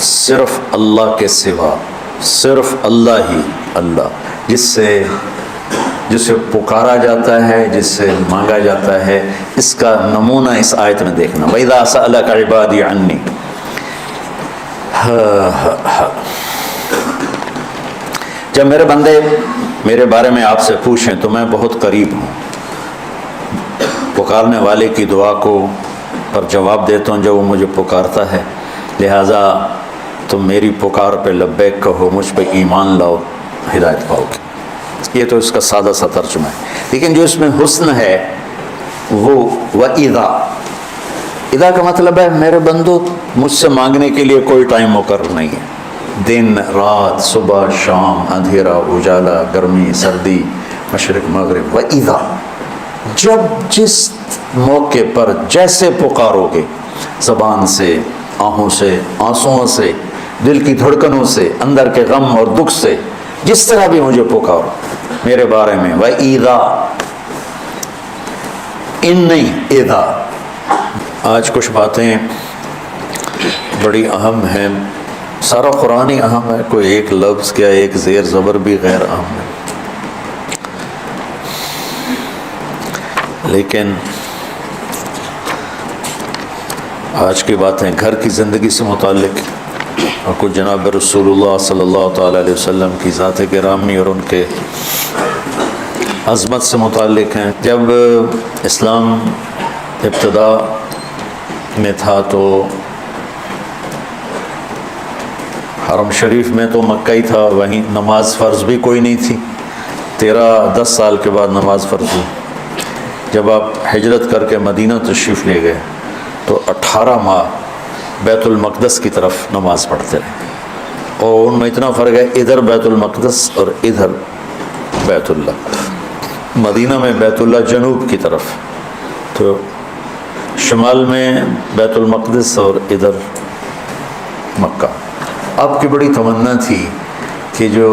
صرف اللہ کے سوا، صرف اللہ ہی اللہ، جسے پکارا جاتا ہے، جس سے مانگا جاتا ہے، اس کا نمونہ اس آیت میں دیکھنا۔ وَإِذَا سَأَلَكَ عِبَادِي عَنِّي، جب میرے بندے میرے بارے میں آپ سے پوچھیں تو میں بہت قریب ہوں، پکارنے والے کی دعا کو پر جواب دیتا ہوں جب وہ مجھے پکارتا ہے، لہٰذا تم میری پکار پہ لبیک کہو، مجھ پہ ایمان لاؤ، ہدایت پاؤ گے۔ یہ تو اس کا سادہ سا ترجمہ ہے، لیکن جو اس میں حسن ہے وہ وَإِذَا، اذا کا مطلب ہے میرے بندو مجھ سے مانگنے کے لیے کوئی ٹائم مقرر نہیں ہے، دن رات، صبح شام، اندھیرا اجالا، گرمی سردی، مشرق مغرب، وَإِذَا، جب جس موقع پر جیسے پکارو گے، زبان سے، آہوں سے، آنسوؤں سے، دل کی دھڑکنوں سے، اندر کے غم اور دکھ سے، جس طرح بھی مجھے پکارو میرے بارے میں، وَإِذَا، ان نہیں اذا۔ آج کچھ باتیں بڑی اہم ہیں، سارا قرآن ہی اہم ہے، کوئی ایک لفظ کیا ایک زیر زبر بھی غیر اہم ہے، لیکن آج کی باتیں گھر کی زندگی سے متعلق اور کچھ جناب رسول اللہ صلی اللہ تعالیٰ علیہ وسلم کی ذات گرامی اور ان کے عظمت سے متعلق ہیں۔ جب اسلام ابتدا میں تھا تو حرم شریف میں تو مکہ ہی تھا، وہیں نماز فرض بھی کوئی نہیں تھی، 10 سال کے بعد نماز فرض ہوئی۔ جب آپ ہجرت کر کے مدینہ تشریف لے گئے تو 18 ماہ بیت المقدس کی طرف نماز پڑھتے رہے، اور ان میں اتنا فرق ہے، ادھر بیت المقدس اور ادھر بیت اللہ۔ مدینہ میں بیت اللہ جنوب کی طرف، تو شمال میں بیت المقدس اور ادھر مکہ۔ آپ کی بڑی تمنا تھی کہ جو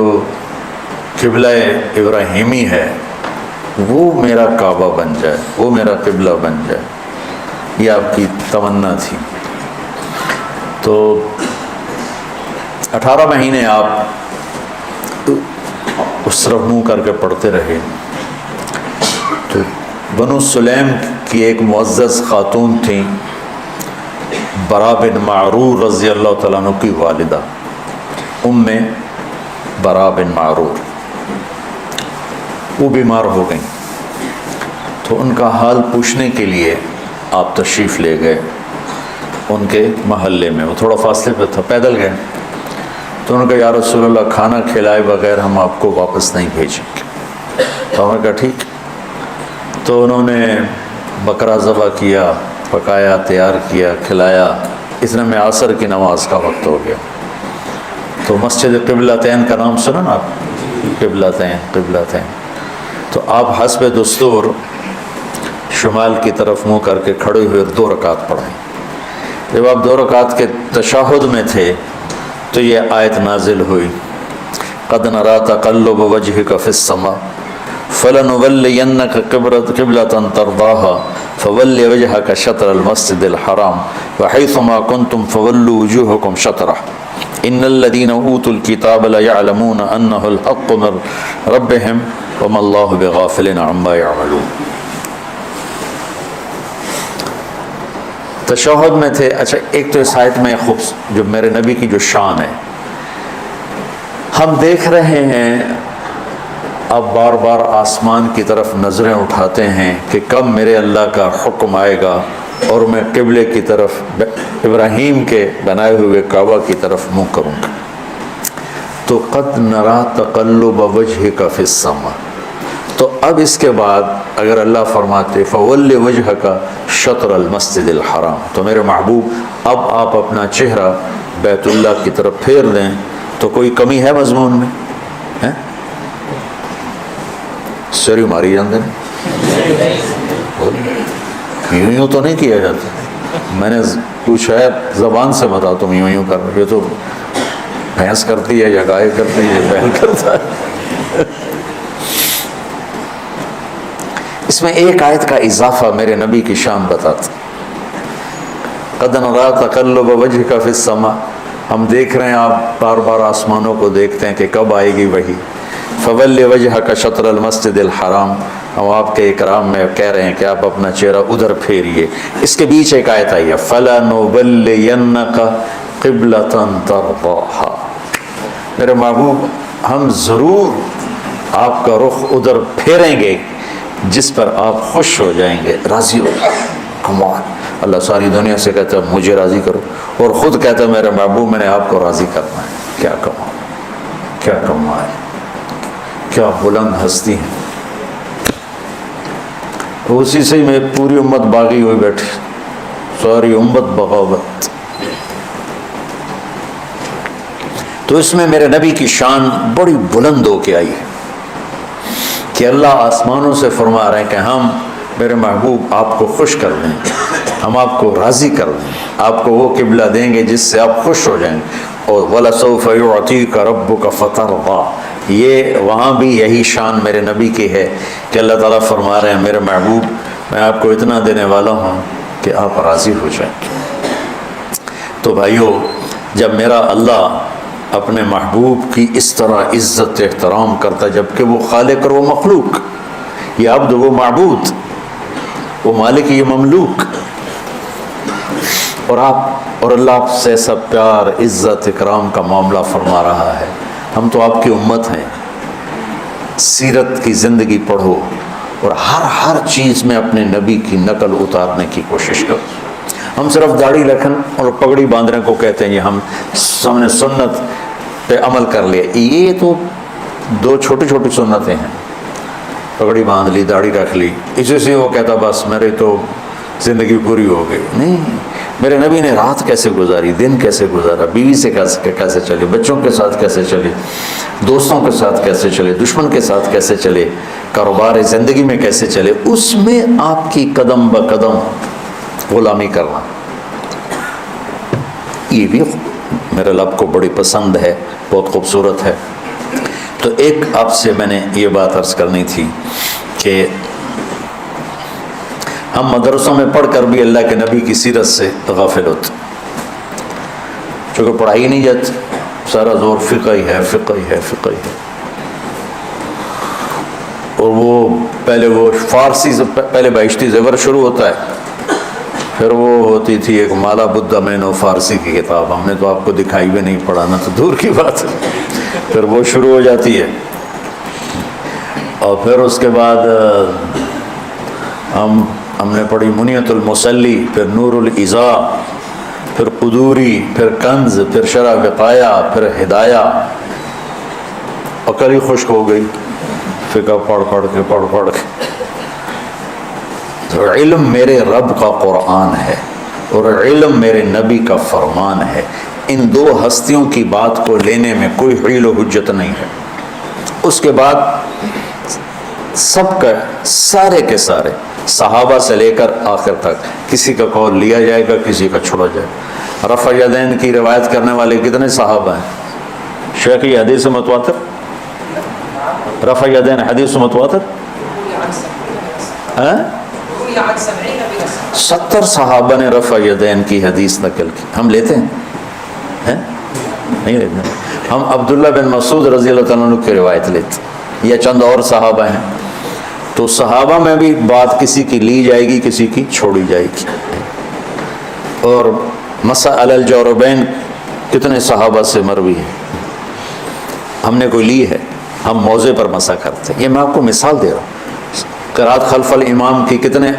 قبلہ ابراہیمی ہے وہ میرا کعبہ بن جائے، وہ میرا قبلہ بن جائے، یہ آپ کی تمنا تھی۔ تو 18 مہینے آپ اس طرف منہ کر کے پڑھتے رہے۔ تو بنو سلیم کی ایک معزز خاتون تھیں، برا بن معرور رضی اللہ تعالیٰ عنہ کی والدہ، برا بن معرور، وہ بیمار ہو گئیں، تو ان کا حال پوچھنے کے لیے آپ تشریف لے گئے ان کے محلے میں، وہ تھوڑا فاصلے پہ تھا، پیدل گئے۔ تو انہوں نے کہا یا رسول اللہ کھانا کھلائے بغیر ہم آپ کو واپس نہیں بھیجیں گے۔ تو ہم نے کہا ٹھیک۔ تو انہوں نے بکرا ذبح کیا، پکایا، تیار کیا، کھلایا، اتنے میں عصر کی نماز کا وقت ہو گیا۔ تو مسجد قبلتین کا نام سنا نا آپ، قبلتین، تو آپ حسب دستور شمال کی طرف منہ کر کے کھڑے ہوئے 2 رکعت پڑھائیں۔ جب آپ 2 رکعت کے تشہد میں تھے تو یہ آیت نازل ہوئی، قد نری تقلب وجهك في السماء فلنولینک قبلۃ ترضاها فول وجهك شطر المسجد الحرام وحيثما كنتم فولوا وجوهكم شطره ان الذين اوتوا الكتاب ليعلمون انه الحق من ربهم وما الله بغافل عما يعملون۔ تشہد میں تھے۔ اچھا، ایک تو اس آیت میں جو میرے نبی کی جو شان ہے، ہم دیکھ رہے ہیں اب بار بار آسمان کی طرف نظریں اٹھاتے ہیں کہ کب میرے اللہ کا حکم آئے گا اور میں قبلے کی طرف، ابراہیم کے بنائے ہوئے کعبہ کی طرف منہ کروں گا۔ تو قد نری تقلب وجهك في السماء، تو اب اس کے بعد اگر اللہ فرماتے فول وجهك شطر المسجد الحرام، تو میرے محبوب اب آپ اپنا چہرہ بیت اللہ کی طرف پھیر دیں، تو کوئی کمی ہے مضمون میں؟ سری ماری جاندے یوں تو نہیں کیا جاتا۔ میں نے پوچھا ہے زبان سے بتا، تم یوں کر رہے، یہ تو بھینس کرتی ہے یا گائے کرتی ہے، بیل کرتا ہے۔ اس میں ایک آیت کا اضافہ میرے نبی کی شان بتاتا، قد نری تقلب وجهك في السماء، ہم دیکھ رہے ہیں آپ بار بار آسمانوں کو دیکھتے ہیں کہ کب آئے گی وحی. فول وجہک شطر المسجد الحرام. ہم آپ کے اکرام میں کہہ رہے ہیں کہ آپ اپنا چہرہ ادھر پھیریے. اس کے بیچ ایک آیت آئی ہے فَلَنُوَلِّيَنَّكَ قِبْلَةً تَرْضَاهَا. میرے محبوب ہم ضرور آپ کا رخ ادھر پھیریں گے جس پر آپ خوش ہو جائیں گے, راضی ہو جائیں گے. کمال, اللہ ساری دنیا سے کہتا ہے مجھے راضی کرو, اور خود کہتا ہے میرے محبوب میں نے آپ کو راضی کرنا ہے. کیا کمال, کیا کمال, کیا بلند ہستی ہے. اسی سے میں پوری امت باغی ہوئی بیٹھی, ساری امت بغاوت. تو اس میں میرے نبی کی شان بڑی بلند ہو کے آئی ہے کہ اللہ آسمانوں سے فرما رہے ہیں کہ ہم میرے محبوب آپ کو خوش کر دیں گے, ہم آپ کو راضی کر دیں گے, آپ کو وہ قبلہ دیں گے جس سے آپ خوش ہو جائیں گے. اور وَلَسَوْفَ يُعْطِيكَ رَبُّكَ فَتَرْضَىٰ. یہ وہاں بھی یہی شان میرے نبی کی ہے کہ اللہ تعالیٰ فرما رہے ہیں میرے محبوب میں آپ کو اتنا دینے والا ہوں کہ آپ راضی ہو جائیں. تو بھائیو, جب میرا اللہ اپنے محبوب کی اس طرح عزت احترام کرتا, جبکہ وہ خالق اور وہ مخلوق, یہ عبد وہ معبود, وہ مالک یہ مملوک, اور اللہ آپ سے ایسا پیار عزت اکرام کا معاملہ فرما رہا ہے. ہم تو آپ کی امت ہیں, سیرت کی زندگی پڑھو اور ہر چیز میں اپنے نبی کی نقل اتارنے کی کوشش کرو. ہم صرف داڑھی رکھن اور پگڑی باندھنے کو کہتے ہیں, یہ ہم نے سنت پہ عمل کر لیا. یہ تو دو چھوٹی چھوٹی سنتیں ہیں, پگڑی باندھ لی, داڑھی رکھ لی, اسی سے وہ کہتا بس میرے تو زندگی پوری ہو گئی. نہیں, میرے نبی نے رات کیسے گزاری, دن کیسے گزارا, بیوی سے کیسے چلے, بچوں کے ساتھ کیسے چلے, دوستوں کے ساتھ کیسے چلے, دشمن کے ساتھ کیسے چلے, کاروبار زندگی میں کیسے چلے, اس میں آپ کی قدم بہ قدم غلامی کرنا, یہ بھی میرے رب کو بڑی پسند ہے, بہت خوبصورت ہے. تو ایک آپ سے میں نے یہ بات عرض کرنی تھی کہ ہم مدرسوں میں پڑھ کر بھی اللہ کے نبی کی سیرت سے غافل ہوتے, چونکہ پڑھائی نہیں جاتی, سارا زور فقہ ہی ہے, فقہ ہی ہے, فقہ ہی ہے. اور وہ پہلے وہ فارسی سے پہلے بہشتی زیور شروع ہوتا ہے, پھر وہ ہوتی تھی ایک مالا بدھ مینو فارسی کی کتاب, ہم نے تو آپ کو دکھائی بھی نہیں, پڑھانا تو دور کی بات ہے. پھر وہ شروع ہو جاتی ہے, اور پھر اس کے بعد ہم نے پڑھی منیت المسلی, پھر نور الازا, پھر قدوری, پھر کنز, پھر شرح وقایا, پھر ہدایہ. عقل ہی خشک ہو گئی فقہ پڑھ کے. تو علم میرے رب کا قرآن ہے اور علم میرے نبی کا فرمان ہے. ان دو ہستیوں کی بات کو لینے میں کوئی حیل و حجت نہیں ہے. اس کے بعد سب کا سارے کے سارے صحابہ سے لے کر آخر تک کسی کا قول لیا جائے گا, کسی کا چھوڑا جائے گا. رفع یدین کی روایت کرنے والے کتنے صحابہ ہیں؟ شیخ یہ حدیث متواتر, رفع یدین حدیث متواتر 70 صحابہ نے رفع یدین کی حدیث نقل کی. ہم لیتے ہیں؟ نہیں لیتے. ہم عبداللہ بن مسعود رضی اللہ تعالیٰ عنہ کی روایت لیتے, یا چند اور صحابہ ہیں. تو صحابہ میں بھی بات کسی کی لی جائے گی, کسی کی چھوڑی جائے گی. اور مسح علی الجوربین کتنے صحابہ سے مروی ہے, ہم نے کوئی لی ہے؟ ہم موضع پر مسح کرتے ہیں. یہ میں آپ کو مثال دے رہا ہوں. قرات خلف الامام کی کتنے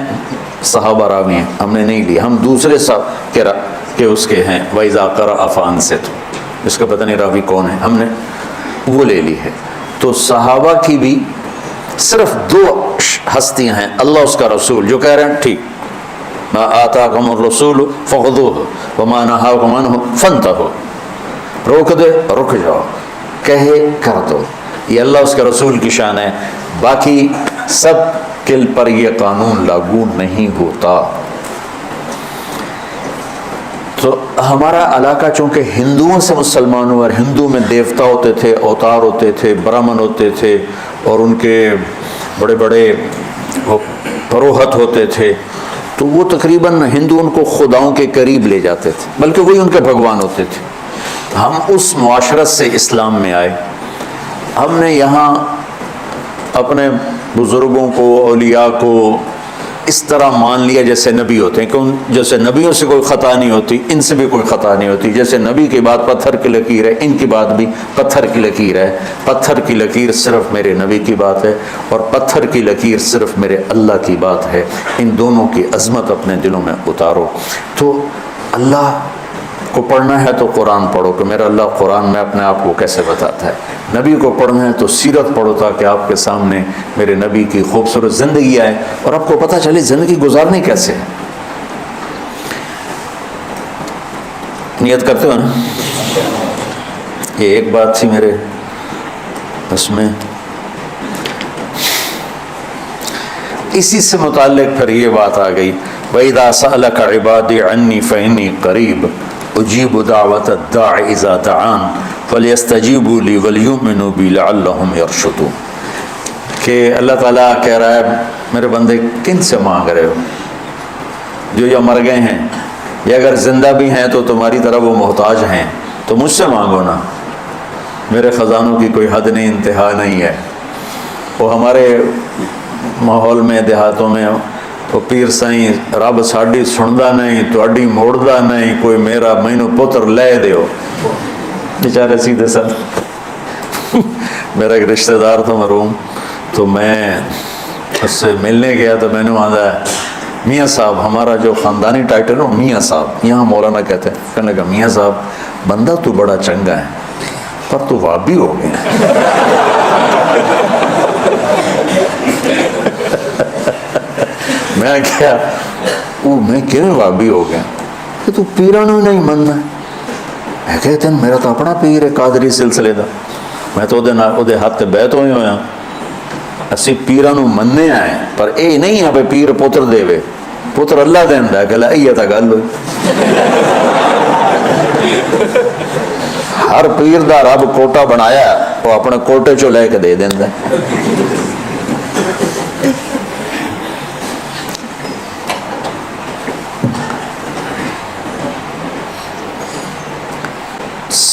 صحابہ راوی ہیں, ہم نے نہیں لی. ہم دوسرے کہ اس کے ہیں وَإِذَا قَرَأَ فَأَنصِتْ, اس کا پتہ نہیں راوی کون ہے, ہم نے وہ لے لی ہے. تو صحابہ کی بھی صرف 2 ہستیاں ہیں, اللہ اس کا رسول, جو کہہ رہے ہیں ٹھیک, مَا آتَاكُمُ الرَّسُولُ فَخُذُوهُ وَمَا نَهَاكُمْ عَنْهُ فَانْتَهُوا. روک دے رک جاؤ, کہے کر دو. یہ اللہ اس کے رسول کی شان ہے. باقی سب کے پر یہ قانون لاگو نہیں ہوتا. تو ہمارا علاقہ چونکہ ہندوؤں سے مسلمان ہوا, اور ہندو میں دیوتا ہوتے تھے, اوتار ہوتے تھے, برہمن ہوتے تھے, اور ان کے بڑے بڑے پروہت ہوتے تھے, تو وہ تقریباً ہندو ان کو خداؤں کے قریب لے جاتے تھے, بلکہ وہی ان کے بھگوان ہوتے تھے. ہم اس معاشرت سے اسلام میں آئے، ہم نے یہاں اپنے بزرگوں کو، اولیاء کو اس طرح مان لیا جیسے نبی ہوتے ہیں، کہ جیسے نبیوں سے کوئی خطا نہیں ہوتی، ان سے بھی کوئی خطا نہیں ہوتی، جیسے نبی کی بات پتھر کی لکیر ہے، ان کی بات بھی پتھر کی لکیر ہے، پتھر کی لکیر صرف میرے نبی کی بات ہے اور پتھر کی لکیر صرف میرے اللہ کی بات ہے، ان دونوں کی عظمت اپنے دلوں میں اتارو۔ تو اللہ کو پڑھنا ہے تو قرآن پڑھو کہ میرا اللہ قرآن میں اپنے آپ کو کیسے بتاتا ہے، نبی کو پڑھنا ہے تو سیرت پڑھو تاکہ آپ کے سامنے میرے نبی کی خوبصورت زندگی آئے اور آپ کو پتہ چلے زندگی گزارنی کیسے ہے۔ نیت کرتے ہو نا؟ یہ ایک بات تھی میرے اس میں، اسی سے متعلق پھر یہ بات آ گئی، وَإِذَا سَأَلَكَ عِبَادِي عَنِّي فَإِنِّي قَرِيبٌ أُجِيبُ دَعْوَةَ الدَّاعِ إِذَا دَعَانِ فَلْيَسْتَجِيبُوا لِي وَلْيُؤْمِنُوا بِي لَعَلَّهُمْ يَرْشُدُونَ کہ اللہ تعالیٰ کہہ رہا ہے میرے بندے کن سے مانگ رہے ہو؟ جو یا مر گئے ہیں یا اگر زندہ بھی ہیں تو تمہاری طرح وہ محتاج ہیں، تو مجھ سے مانگو نا، میرے خزانوں کی کوئی حد نہیں، انتہا نہیں ہے۔ وہ ہمارے ماحول میں دیہاتوں میں وہ پیر سائیں رب ساڈی سندا نہیں تواڈی موڑدا نہیں، کوئی میرا مینوں پتر لے دیو، بیچارے سیدھے سر۔ میرا ایک رشتہ دار تھا مرحوم، تو میں اس سے ملنے گیا تو میں نے وہاں میاں صاحب، ہمارا جو خاندانی ٹائٹل ہے میاں صاحب، یہاں مولانا کہتے ہیں، کہنے لگا میاں صاحب بندہ تو بڑا چنگا ہے پر تو وابی ہو گیا۔ میں کیا میں کیوں وابی ہو گیا کہ تو پیرانو نہیں مننا؟ میں کہتے ہیں میرا تو اپنا پیر ہے قادری سلسلے دا، میں تو وہ ہاتھ بیعت ہوئے ہویا، اسی پیرانو مننے آئے پر اے نہیں ہے پہ پیر پتر دے وے، پتر اللہ دیندا ہے، کہ لائیے تا گل ہوئی۔ ہر پیر دا رب کوٹا بنایا، وہ اپنے کوٹے چو لے کے دے دیندا ہے۔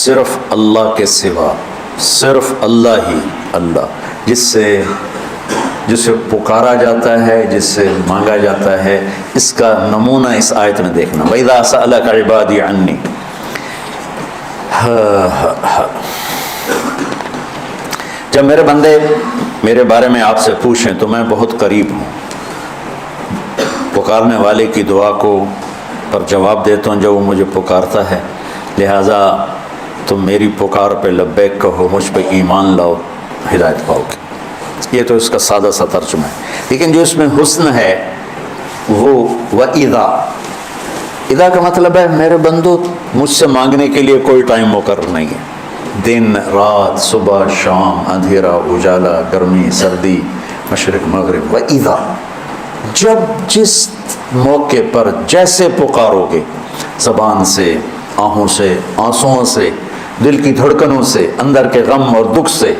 صرف اللہ کے سوا، صرف اللہ ہی اللہ، جس سے پکارا جاتا ہے، جس سے مانگا جاتا ہے، اس کا نمونہ اس آیت میں دیکھنا۔ وَإِذَا سَأَلَكَ عِبَادِي عَنِّي، جب میرے بندے میرے بارے میں آپ سے پوچھیں تو میں بہت قریب ہوں، پکارنے والے کی دعا کو پر جواب دیتا ہوں جب وہ مجھے پکارتا ہے، لہٰذا تم میری پکار پہ لبیک کہو، مجھ پہ ایمان لاؤ، ہدایت پاؤ گے۔ یہ تو اس کا سادہ سا ترجمہ ہے، لیکن جو اس میں حسن ہے وہ وَإِذَا، اذا کا مطلب ہے میرے بندو مجھ سے مانگنے کے لیے کوئی ٹائم مقرر نہیں ہے، دن رات، صبح شام، اندھیرا اجالا، گرمی سردی، مشرق مغرب، وَإِذَا، جب جس موقع پر جیسے پکارو گے، زبان سے، آنکھوں سے، آنسوؤں سے، دل کی دھڑکنوں سے، اندر کے غم اور دکھ سے،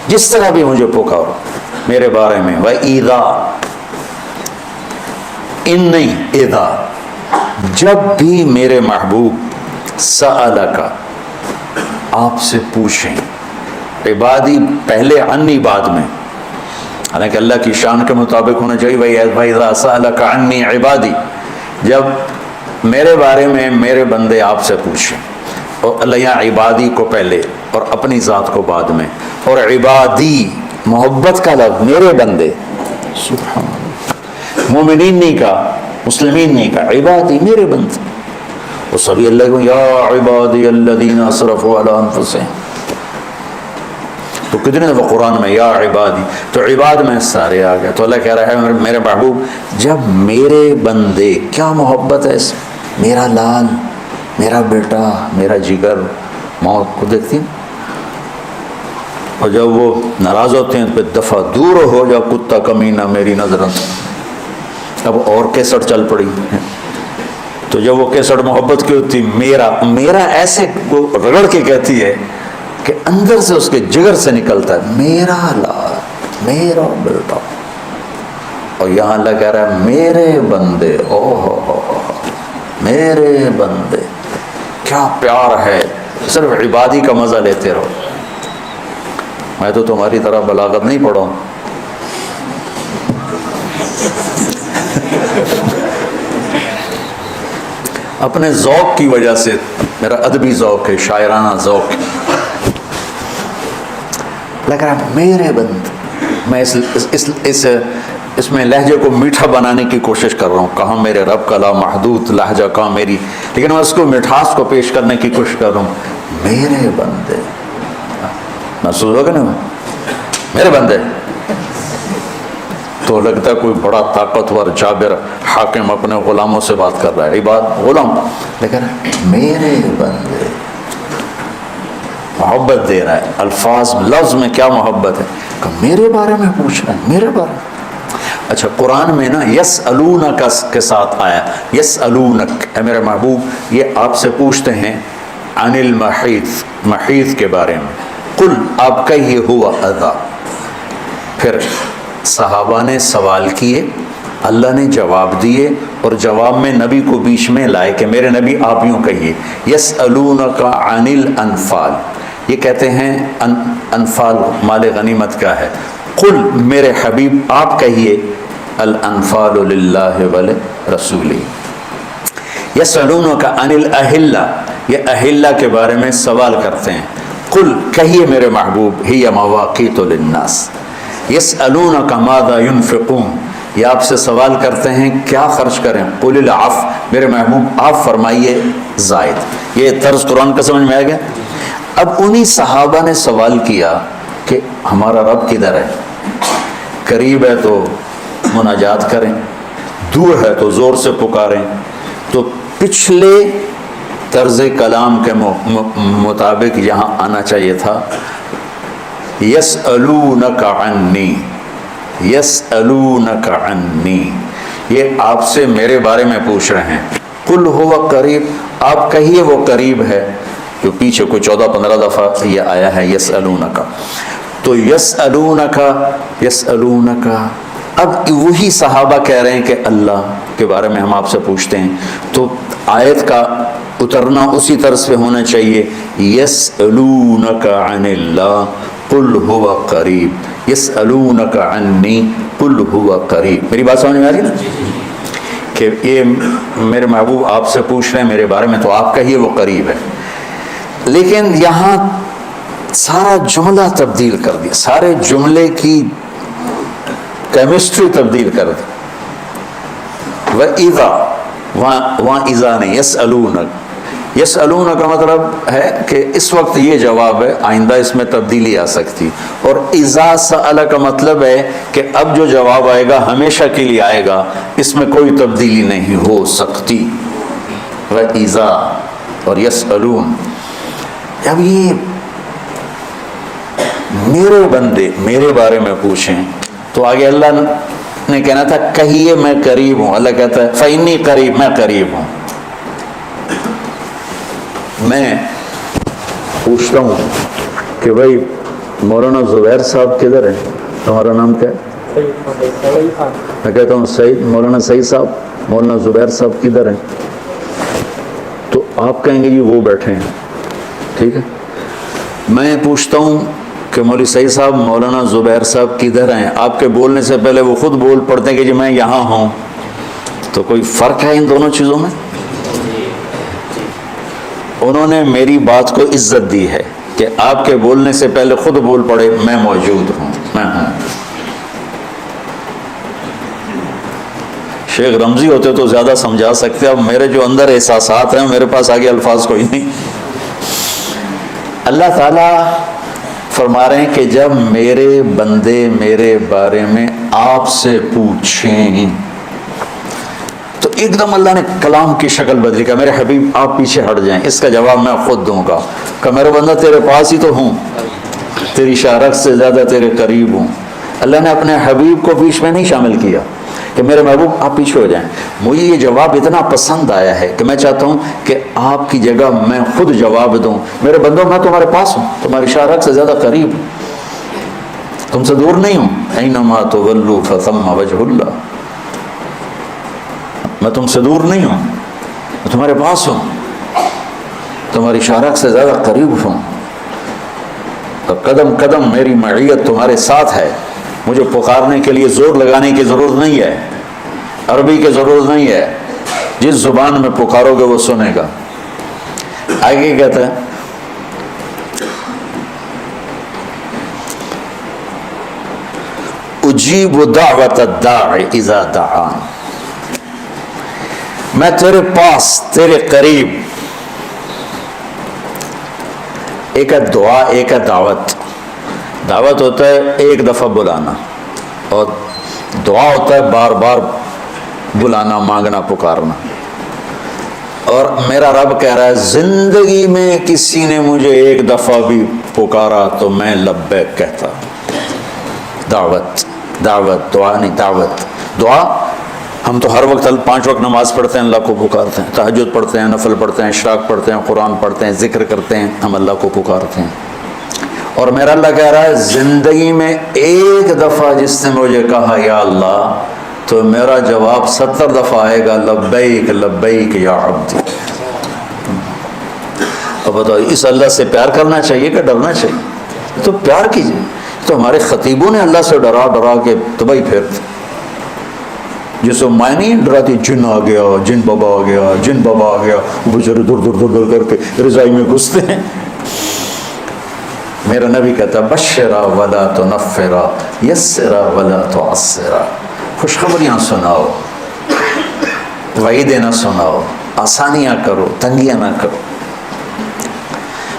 جس طرح بھی مجھے پکارو میرے بارے میں، وَإِذَا، ان نہیں اذا، جب بھی میرے محبوب سألکا آپ سے پوچھیں، عبادی پہلے عنی بعد میں، حالانکہ اللہ کی شان کے مطابق ہونا چاہیے، وَإِذَا سَأَلَكَ عَنِّي عِبَادِي، جب میرے بارے میں میرے بندے آپ سے پوچھیں، اور اللہ یہاں عبادی کو پہلے اور اپنی ذات کو بعد میں، اور عبادی محبت کا لفظ، میرے بندے، سبحان اللہ، مومنین نہیں کہا، مسلمین نہیں کہا، عبادی میرے بندے، وہ سبھی اللہ کو یا عبادی الذین اسرفوا علی انفسہم، تو کتنے دفعہ قرآن میں یا عبادی، تو عباد میں سارے آ گئے، تو اللہ کہہ رہا ہے میرے محبوب جب میرے بندے، کیا محبت ہے اس، میرا لال، میرا بیٹا، میرا جگر، موت کو دیکھتی ہیں، اور جب وہ ناراض ہوتے ہیں پہ دفعہ دور ہو جا کتا کمینہ میری نظروں، اب اور کیسٹ چل پڑی، تو جب وہ کیسٹ محبت کی ہوتی، میرا ایسے وہ رگڑ کے کہتی ہے کہ اندر سے اس کے جگر سے نکلتا ہے میرا لال، میرا بیٹا، اور یہاں اللہ کہہ رہا ہے میرے بندے، او ہو میرے بندے، کیا پیار ہے صرف عبادی کا مزہ لیتے رہو. میں تو تمہاری طرح بلاغت نہیں پڑھا ہوں. اپنے ذوق کی وجہ سے، میرا ادبی ذوق ہے، شاعرانہ ذوق ہے، لگ رہا ہے میرے بند. میں اس میں لہجے کو میٹھا بنانے کی کوشش کر رہا ہوں. کہاں میرے رب کا لامحدود لہجہ، کہاں میری، لیکن میں اس کو مٹھاس کو پیش کرنے کی کوشش کر رہا ہوں. میرے بندے، محسوس ہوگا نا میرے بندے، تو لگتا ہے کوئی بڑا طاقتور جابر حاکم اپنے غلاموں سے بات کر رہا ہے. بات غلام، لیکن میرے بندے محبت دے رہا ہے. الفاظ لفظ میں کیا محبت ہے کہ میرے بارے میں پوچھ رہے ہیں، میرے بارے میں. اچھا قرآن میں نا یسألونک کے ساتھ آیا. یسألونک، اے میرے محبوب یہ آپ سے پوچھتے ہیں عن المحیض، محیض کے بارے میں. قل، آپ کہیے ہوا اذی. پھر صحابہ نے سوال کیے، اللہ نے جواب دیے، اور جواب میں نبی کو بیچ میں لائے کہ میرے نبی آپ یوں کہیے. یسألونک عن الانفال، یہ کہتے ہیں انفال مال غنیمت کا ہے. قل، میرے حبیب آپ کہیے الانفال للہ ولرسولہ. یسألونک عن الاہلہ، یہ اہلہ کے بارے میں سوال کرتے ہیں. قل، کہیے میرے محبوب ہی مواقیت للناس. یسألونک ماذا ينفقون، یہ آپ سے سوال کرتے ہیں کیا خرچ کریں. قل العفو، میرے محبوب آپ فرمائیے زائد. یہ طرز قرآن کا سمجھ میں آ گیا. اب انہی صحابہ نے سوال کیا کہ ہمارا رب کدھر ہے؟ قریب ہے تو مناجات کریں، دور ہے تو زور سے پکاریں. تو پچھلے طرز کلام کے مطابق یہاں آنا چاہیے تھا یسألونک عنی، یسألونک عنی، یہ آپ سے میرے بارے میں پوچھ رہے ہیں. قل ہوا قریب، آپ کہیے وہ قریب ہے. جو پیچھے کوئی 14-15 دفعہ یہ آیا ہے یسألونک. تو یسألونک، یسألونک، اب وہی صحابہ کہہ رہے ہیں کہ اللہ کے بارے میں ہم آپ سے پوچھتے ہیں. تو آیت کا اترنا اسی طرز پہ ہونا چاہیے. یسألونک عن اللہ قل ہوا قریب، یسألونک عنی قل ہوا قریب. میری بات سمجھ میں آ رہی ہے کہ یہ میرے محبوب آپ سے پوچھ رہے ہیں میرے بارے میں، تو آپ کہیے وہ قریب ہے. لیکن یہاں سارا جملہ تبدیل کر دیا، سارے جملے کی کیمسٹری تبدیل کر دی. وَإِذَا، وہاں اذا نہیں، یسألونک. یسألونک کا مطلب ہے کہ اس وقت یہ جواب ہے، آئندہ اس میں تبدیلی آ سکتی. اور اذا سأل کا مطلب ہے کہ اب جو جواب آئے گا ہمیشہ کے لیے آئے گا، اس میں کوئی تبدیلی نہیں ہو سکتی. وَإِذَا اور یسألون. اب یہ میرے بندے میرے بارے میں پوچھیں تو آگے اللہ نے کہنا تھا کہیے میں قریب ہوں. اللہ کہتا ہے فإنی قریب، میں قریب ہوں. میں پوچھتا ہوں کہ بھائی مولانا زبیر صاحب کدھر ہیں؟ تمہارا نام کیا ہے؟ میں کہتا ہوں سعید، مولانا سعید صاحب، مولانا زبیر صاحب کدھر ہیں؟ تو آپ کہیں گے جی وہ بیٹھے ہیں. ٹھیک ہے. میں پوچھتا ہوں کہ مولوی سعید صاحب مولانا زبیر صاحب کدھر ہیں؟ آپ کے بولنے سے پہلے وہ خود بول پڑتے ہیں کہ جی میں یہاں ہوں. تو کوئی فرق ہے ان دونوں چیزوں میں؟ انہوں نے میری بات کو عزت دی ہے کہ آپ کے بولنے سے پہلے خود بول پڑے میں موجود ہوں، میں ہوں. شیخ رمزی ہوتے تو زیادہ سمجھا سکتے. اب میرے جو اندر احساسات ہیں میرے پاس آگے الفاظ کوئی نہیں. اللہ تعالیٰ فرما رہے ہیں کہ جب میرے بندے میرے بارے میں آپ سے پوچھیں تو ایک دم اللہ نے کلام کی شکل بدلی. کہ میرے حبیب آپ پیچھے ہٹ جائیں، اس کا جواب میں خود دوں گا. کہ میرے بندہ تیرے پاس ہی تو ہوں، تیری شارک سے زیادہ تیرے قریب ہوں. اللہ نے اپنے حبیب کو بیچ میں نہیں شامل کیا کہ میرے محبوب آپ پیچھے ہو جائیں. مجھے یہ جواب اتنا پسند آیا ہے کہ میں چاہتا ہوں کہ آپ کی جگہ میں خود جواب دوں. میرے بندوں میں تمہارے پاس ہوں، تمہاری شارک سے زیادہ قریب ہوں، تم سے دور نہیں ہوں. اینما تولوا فثم وجہ اللہ، میں تم سے دور نہیں ہوں، میں تمہارے پاس ہوں. تمہاری شارک سے زیادہ قریب ہوں، تو قدم قدم میری معیت تمہارے ساتھ ہے، مجھے پکارنے کے لیے زور لگانے کی ضرورت نہیں ہے، عربی کی ضرورت نہیں ہے، جس زبان میں پکارو گے وہ سنے گا۔ آگے کہتا ہے اجیب دعوت الداع اذا دعان، میں تیرے پاس، تیرے قریب، ایک ہے دعا، ایک ہے دعوت۔ دعوت ہوتا ہے ایک دفعہ بلانا، اور دعا ہوتا ہے بار بار بلانا، مانگنا، پکارنا۔ اور میرا رب کہہ رہا ہے زندگی میں کسی نے مجھے ایک دفعہ بھی پکارا تو میں لبیک کہتا۔ دعوت، دعوت، دعا نہیں، دعوت۔ دعا ہم تو ہر وقت 5 وقت نماز پڑھتے ہیں، اللہ کو پکارتے ہیں، تہجد پڑھتے ہیں، نفل پڑھتے ہیں، اشراق پڑھتے ہیں، قرآن پڑھتے ہیں، ذکر کرتے ہیں، ہم اللہ کو پکارتے ہیں۔ اور میرا اللہ کہہ رہا ہے زندگی میں ایک دفعہ جس نے مجھے کہا یا اللہ، تو میرا جواب 70 دفعہ آئے گا، لبیک لبیک یا عبدی۔ اب بتاؤ اس اللہ سے پیار کرنا چاہیے کہ ڈرنا چاہیے؟ تو پیار کیجیے۔ تو ہمارے خطیبوں نے اللہ سے ڈرا ڈرا کے تباہی پھیرتے، جس کو میں نہیں ڈراتی، جن آ گیا، جن بابا آ گیا، جن بابا آ گیا، بچارے دور دور دور دور کر کے رضائی میں گھستے ہیں۔ میرا نبی کہتا بشرا ولا تنفرا، یسرا ولا تعسرا، خوشخبریاں سناؤ، وعیدیں نہ سناؤ، آسانیاں کرو، تنگیاں نہ کرو۔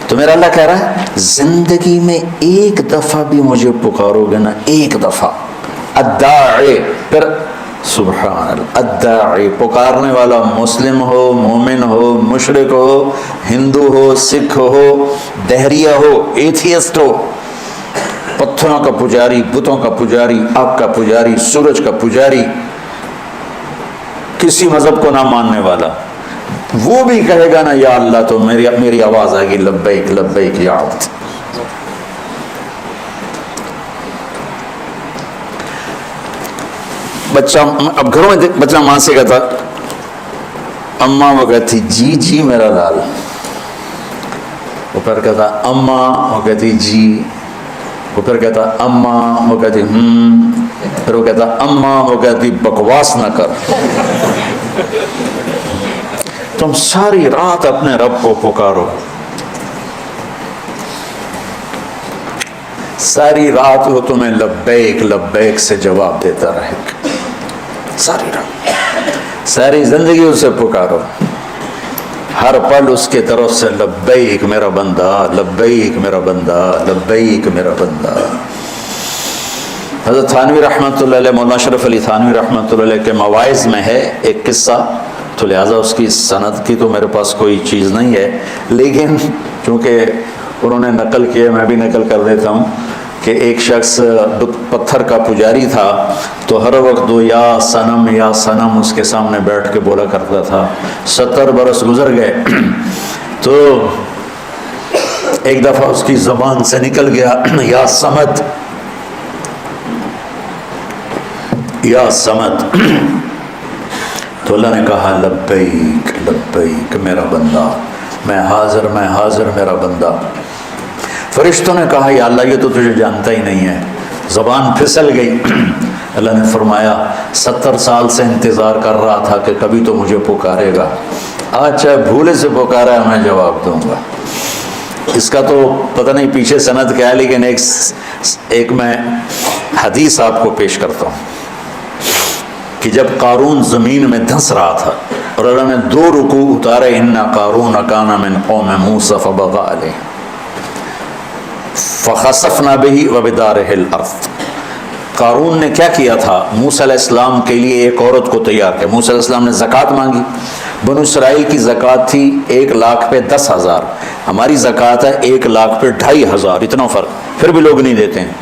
تو میرا اللہ کہہ رہا ہے زندگی میں ایک دفعہ بھی مجھے پکارو گے نا، ایک دفعہ، الداعی، پھر سبحان اللہ، الداعی، پکارنے والا مسلم ہو، مومن ہو، مشرک ہو، ہندو ہو، سکھ ہو، دہریہ ہو، ایتھیسٹ ہو، پتھروں کا پجاری، بتوں کا پجاری، آگ کا پجاری، سورج کا پجاری، کسی مذہب کو نہ ماننے والا، وہ بھی کہے گا نا یا اللہ تو میری آواز آئے گی لبیک لبیک یا عبد۔ بچہ اب گھروں میں بچہ ماں سے کہتا اماں، وہ کہتی جی جی میرا لال، وہ پھر کہتا اماں، وہ کہتی جی، وہ پھر کہتا اماں، وہ کہتی پھر وہ کہتا اماں، وہ کہتی بکواس نہ کر۔ تم ساری رات اپنے رب کو پکارو، ساری رات وہ تمہیں لبیک لبیک سے جواب دیتا رہے گا، ساری رات، ساری زندگی اسے پکارو، ہر پل اس کی طرف سے لبیک میرا بندہ، لبیک میرا بندہ، لبیک میرا بندہ۔ حضرت تھانوی رحمۃ اللہ علیہ، مولانا اشرف علی تھانوی رحمۃ اللہ علیہ کے مواعظ میں ہے ایک قصہ، تو لہٰذا اس کی سند کی تو میرے پاس کوئی چیز نہیں ہے، لیکن چونکہ انہوں نے نقل کیا میں بھی نقل کر دیتا ہوں کہ ایک شخص پتھر کا پجاری تھا، تو ہر وقت وہ یا صنم اس کے سامنے بیٹھ کے بولا کرتا تھا۔ 70 برس گزر گئے تو ایک دفعہ اس کی زبان سے نکل گیا یا صمد، یا صمد، تو اللہ نے کہا لبیک لبیک میرا بندہ، میں حاضر میں حاضر میرا بندہ۔ فرشتوں نے کہا یا اللہ یہ تو تجھے جانتا ہی نہیں ہے، زبان پھسل گئی۔ اللہ نے فرمایا 70 سال سے انتظار کر رہا تھا کہ کبھی تو مجھے پکارے گا، آج چاہے بھولے سے پکارا ہے میں جواب دوں گا۔ اس کا تو پتہ نہیں پیچھے سند کیا ہے، لیکن ایک میں حدیث آپ کو پیش کرتا ہوں کہ جب قارون زمین میں دھنس رہا تھا اور اللہ نے 2 رکوع اتارے، ان قارون کان من قوم موسیٰ فبغى علیہ فخسفنا به وبدارہ الارض۔ قارون نے کیا کیا تھا؟ موسیٰ علیہ السلام کے لیے ایک عورت کو تیار کیا۔ موسیٰ علیہ السلام نے زکوٰۃ مانگی، بنو اسرائیل کی زکوٰۃ تھی 1 لاکھ پہ 10,000، ہماری زکوٰۃ ہے 1 لاکھ پہ 2,500، اتنا فرق، پھر بھی لوگ نہیں دیتے ہیں،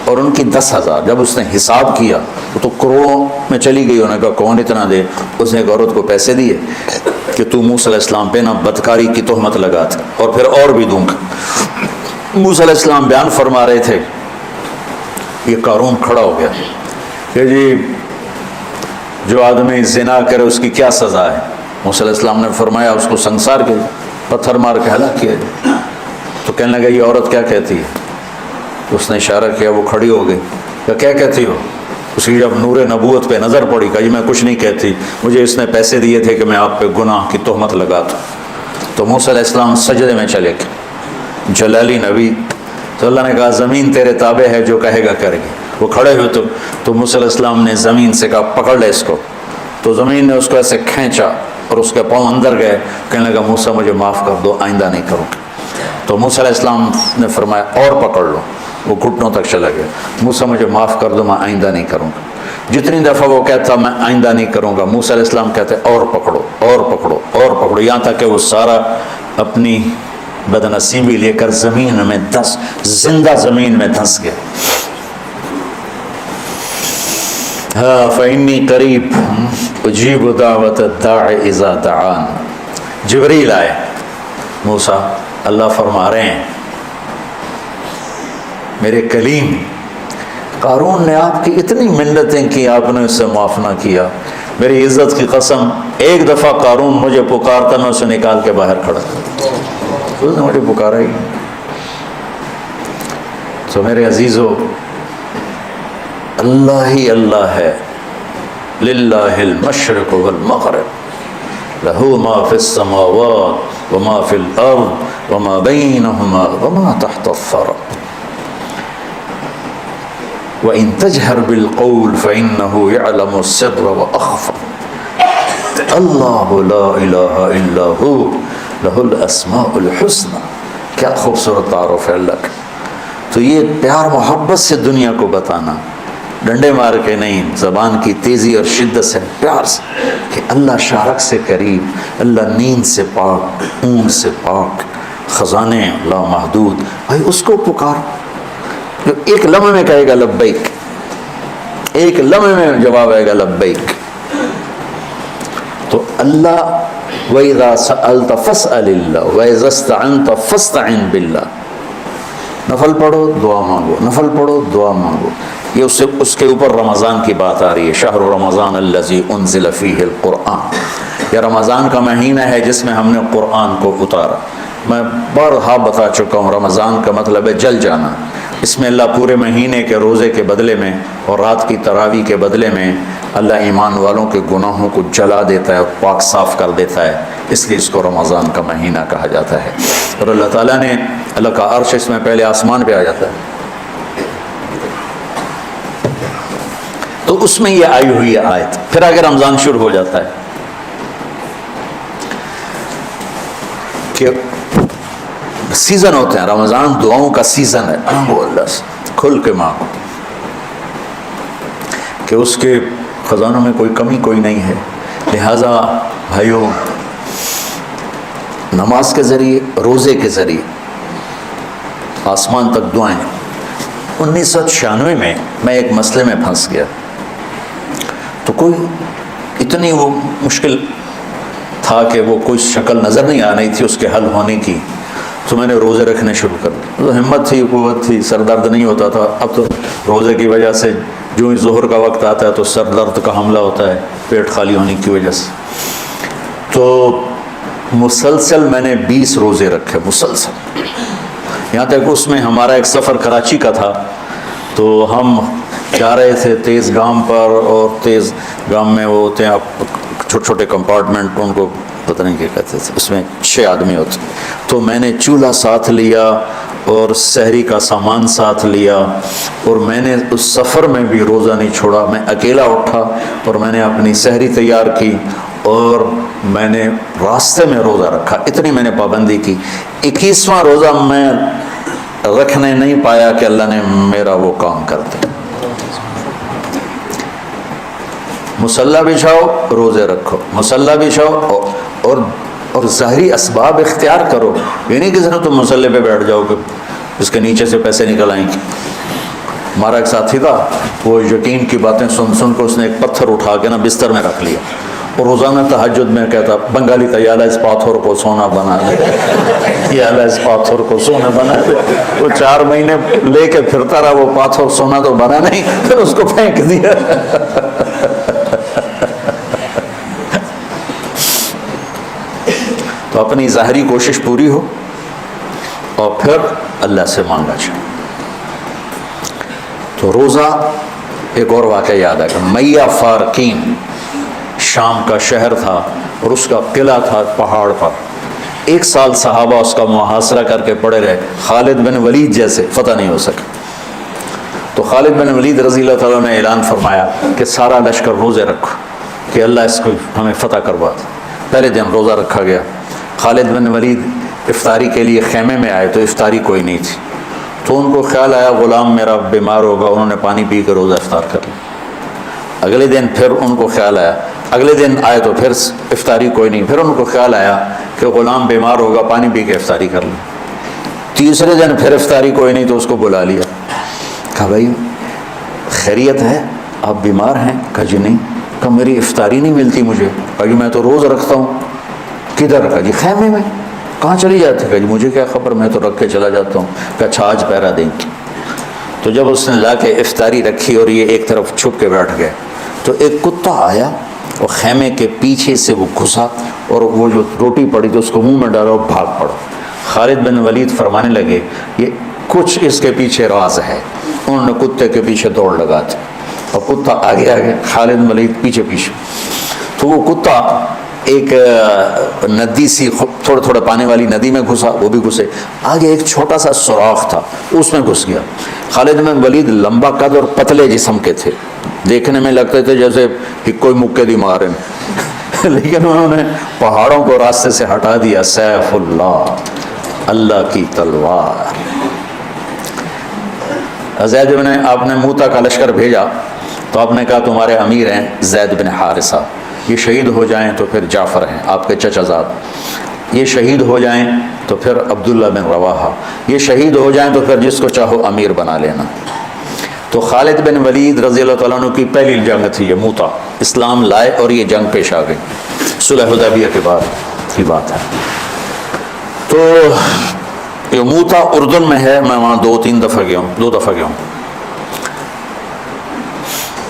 اور ان کی 10,000۔ جب اس نے حساب کیا تو کروڑوں میں چلی گئی، انہوں نے کہا کون اتنا دے؟ اس نے ایک عورت کو پیسے دیے کہ تو موسیٰ علیہ السلام پہ نا بدکاری کی تہمت لگاتے، اور پھر اور بھی دوں گا۔ موسیٰ علیہ السلام بیان فرما رہے تھے، یہ قارون کھڑا ہو گیا کہ جی جو آدمی زنا کرے اس کی کیا سزا ہے؟ موسیٰ علیہ السلام نے فرمایا اس کو سنسار کے پتھر مار کے ہلاک کیا جائے۔ تو کہنے لگا یہ عورت کیا کہتی ہے؟ اس نے اشارہ کیا، وہ کھڑی ہو گئی، کیا کہتی ہو؟ اس کی جب نور نبوت پہ نظر پڑی کہا جی میں کچھ نہیں کہتی، مجھے اس نے پیسے دیے تھے کہ میں آپ پہ گناہ کی تہمت لگاتا۔ تو موسیٰ علیہ السلام سجدے میں چلے گئے، جلالی نبی۔ تو اللہ نے کہا زمین تیرے تابع ہے، جو کہے گا کرے گی۔ وہ کھڑے ہوئے تو موسیٰ علیہ السلام نے زمین سے کہا پکڑ لے اس کو، تو زمین نے اس کو ایسے کھینچا اور اس کے پاؤں اندر گئے۔ کہنے لگا موسیٰ مجھے معاف کر دو، آئندہ نہیں کروں گا۔ تو موسیٰ علیہ السلام نے فرمایا اور پکڑ لو، وہ گھٹنوں تک چلا گیا۔ موسیٰ مجھے معاف کر دو، میں آئندہ نہیں کروں گا۔ جتنی دفعہ وہ کہتا میں آئندہ نہیں کروں گا، موسیٰ علیہ السلام کہتے اور پکڑو اور پکڑو اور پکڑو، یہاں تک کہ وہ سارا اپنی بدنصیبی لے کر زمین میں زندہ زمین میں دھنس گیا۔ ہاں فإنی قریب اجیب دعوت الداع اذا دعان۔ جبریل آئے، موسیٰ اللہ فرما رہے ہیں میرے کلیم، قارون نے آپ کی اتنی منتیں کی، آپ نے اسے معاف نہ کیا، میری عزت کی قسم ایک دفعہ قارون مجھے پکارتا میں اسے نکال کے باہر کھڑا، اس نے مجھے پکارا ہی۔ تو میرے عزیزو اللہ ہی اللہ ہے، للہ المشرق والمغرب، لہ ما فی السماوات وما فی الارض وما بینہما وما تحت الثرى وَإِن تَجْهَرْ بِالْقَوْلِ فَإِنَّهُ يَعْلَمُ السِّرَّ وَأَخْفَى اللہ لا الہ الا ہو لہ الاسماء الحسنى۔ کیا خوبصورت تعارف ہے اللہ کا۔ تو یہ پیار محبت سے دنیا کو بتانا، ڈنڈے مار کے نہیں، زبان کی تیزی اور شدت سے، پیار سے، کہ اللہ شارک سے قریب، اللہ نیند سے پاک، اونگ سے پاک، خزانے لامحدود، بھائی اس کو پکار، جو ایک لمحے میں کہے گا لبیک، ایک لمحے میں جواب آئے گا لبیک۔ تو اللہ وَإِذَا سَأَلْتَ فَاسْأَلِ اللَّهِ وَإِذَا اسْتَعَنْتَ فَاسْتَعِنْ بِاللَّهِ۔ نفل پڑھو دعا مانگو، نفل پڑھو دعا مانگو۔ یہ اس کے اوپر رمضان کی بات آ رہی ہے، شہر رمضان الذی انزل فیہ القرآن، یہ رمضان کا مہینہ ہے جس میں ہم نے قرآن کو اتارا۔ میں بارہا بتا چکا ہوں رمضان کا مطلب ہے جل جانا۔ اس میں اللہ پورے مہینے کے روزے کے بدلے میں اور رات کی تراویح کے بدلے میں اللہ ایمان والوں کے گناہوں کو جلا دیتا ہے اور پاک صاف کر دیتا ہے، اس لیے اس کو رمضان کا مہینہ کہا جاتا ہے۔ اور اللہ تعالیٰ نے، اللہ کا عرش اس میں پہلے آسمان پہ آ جاتا ہے، تو اس میں یہ آئی ہوئی ہے آیت، پھر آگے رمضان شروع ہو جاتا ہے کہ سیزن ہوتے ہیں، رمضان دعاؤں کا سیزن ہے، مانگو اللہ سے کھل کے مانگو، کہ اس کے خزانوں میں کوئی کمی کوئی نہیں ہے۔ لہٰذا بھائیوں، نماز کے ذریعے، روزے کے ذریعے آسمان تک دعائیں۔ 1996 میں میں ایک مسئلے میں پھنس گیا، تو کوئی اتنی وہ مشکل تھا کہ وہ کوئی شکل نظر نہیں آ رہی تھی اس کے حل ہونے کی، تو میں نے روزے رکھنے شروع کر دیے۔ تو ہمت تھی، قوت تھی، سر درد نہیں ہوتا تھا۔ اب تو روزے کی وجہ سے جو ہی ظہر کا وقت آتا ہے تو سر درد کا حملہ ہوتا ہے، پیٹ خالی ہونے کی وجہ سے۔ تو مسلسل میں نے 20 روزے رکھے، مسلسل، یہاں تک اس میں ہمارا ایک سفر کراچی کا تھا، تو ہم جا رہے تھے تیز گام پر، اور تیز گام میں وہ ہوتے ہیں چھوٹے چھوٹے کمپارٹمنٹ، ان کو پتہ نہیں کیا کہتے تھے، اس میں 6 آدمی ہوتے، تو میں نے چولہا ساتھ لیا اور سحری کا سامان ساتھ لیا، اور میں نے اس سفر میں بھی روزہ نہیں چھوڑا۔ میں اکیلا اٹھا اور میں نے اپنی سحری تیار کی اور میں نے راستے میں روزہ رکھا، اتنی میں نے پابندی کی۔ 21واں روزہ میں رکھنے نہیں پایا کہ اللہ نے میرا وہ کام کر دیا۔ مصلی بچھاؤ، روزے رکھو، مصلی بچھاؤ، اور ظاہری اسباب اختیار کرو، یہ نہیں کہ ذرا تم مصلی پہ بیٹھ جاؤ کہ اس کے نیچے سے پیسے نکل آئیں گے۔ ہمارا ایک ساتھی تھا، وہ یقین کی باتیں سن سن کو اس نے ایک پتھر اٹھا کے نا بستر میں رکھ لیا، اور روزانہ تہجد میں کہتا بنگالی تھا، یالا اس پاتھر کو سونا بنا دے، یالا اس پاتھر کو سونا بنا دے۔ وہ 4 مہینے لے کے پھرتا رہا، وہ پاتھر سونا تو بنا نہیں، پھر اس کو پھینک دیا۔ تو تو اپنی ظاہری کوشش پوری ہو اور پھر اللہ سے مانگا جائے. تو روزہ ایک اور واقعہ یاد ہے کہ میہ فارقین شام کا شہر تھا اور اس کا قلعہ تھا پہاڑ پر. 1 سال صحابہ اس کا محاصرہ کر کے پڑے رہے. خالد بن ولید جیسے فتح نہیں ہو سکا. تو خالد بن ولید رضی اللہ تعالیٰ نے اعلان فرمایا کہ سارا لشکر روزے رکھو کہ اللہ اس کو ہمیں فتح کروا دے. پہلے دن روزہ رکھا گیا. خالد بن ولید افطاری کے لیے خیمے میں آئے تو افطاری کوئی نہیں تھی. تو ان کو خیال آیا غلام میرا بیمار ہوگا. انہوں نے پانی پی کے روزہ افطار کر لیا. اگلے دن پھر ان کو خیال آیا. اگلے دن آئے تو پھر افطاری کوئی نہیں. پھر ان کو خیال آیا کہ غلام بیمار ہوگا, پانی پی کے افطاری کر لیں. تیسرے دن پھر افطاری کوئی نہیں تو اس کو بلا لیا. کہا بھائی خیریت ہے, آپ بیمار ہیں؟ کہا جی نہیں. کہا میری افطاری نہیں ملتی مجھے. کہا جی میں تو روز رکھتا ہوں. کدھر؟ کہا جی خیمے میں. کہاں چلی جاتی؟ کہا جی مجھے کیا خبر, میں تو رکھ کے چلا جاتا ہوں. کہا اچھا آج پہرا دیں گے. تو جب اس نے لا کے افطاری رکھی اور یہ ایک طرف چھپ کے بیٹھ گئے تو ایک کتا آیا اور خیمے کے پیچھے سے وہ گھسا اور وہ جو روٹی پڑی تو اس کو منہ میں ڈالا اور بھاگ پڑا. خالد بن ولید فرمانے لگے یہ کچھ اس کے پیچھے راز ہے. انہوں نے کتے کے پیچھے دوڑ لگا دی اور کتا آگے آگے, خالد بن ولید پیچھے پیچھے. تو وہ کتا ایک ندی سی تھوڑے تھوڑے پانی والی ندی میں گھسا, وہ بھی گھسے. آگے ایک چھوٹا سا سوراخ تھا اس میں گھس گیا. خالد بن ولید لمبا قد اور پتلے جسم کے تھے, دیکھنے میں لگتے تھے جیسے کوئی مکے دی مارے لیکن انہوں نے پہاڑوں کو راستے سے ہٹا دیا. سیف اللہ, اللہ کی تلوار. زید بن, آپ نے موتا کا لشکر بھیجا تو آپ نے کہا تمہارے امیر ہیں زید بن حارثہ, یہ شہید ہو جائیں تو پھر جعفر ہیں آپ کے چچا زاد, یہ شہید ہو جائیں تو پھر عبداللہ بن رواحہ, یہ شہید ہو جائیں تو پھر جس کو چاہو امیر بنا لینا. تو خالد بن ولید رضی اللہ تعالیٰ عنہ کی پہلی جنگ تھی یہ موتا. اسلام لائے اور یہ جنگ پیش آ گئی. صلح حدیبیہ کے بعد کی بات ہے. تو یہ موتا اردن میں ہے. میں وہاں 2-3 دفعہ گیا ہوں, 2 دفعہ گیا ہوں.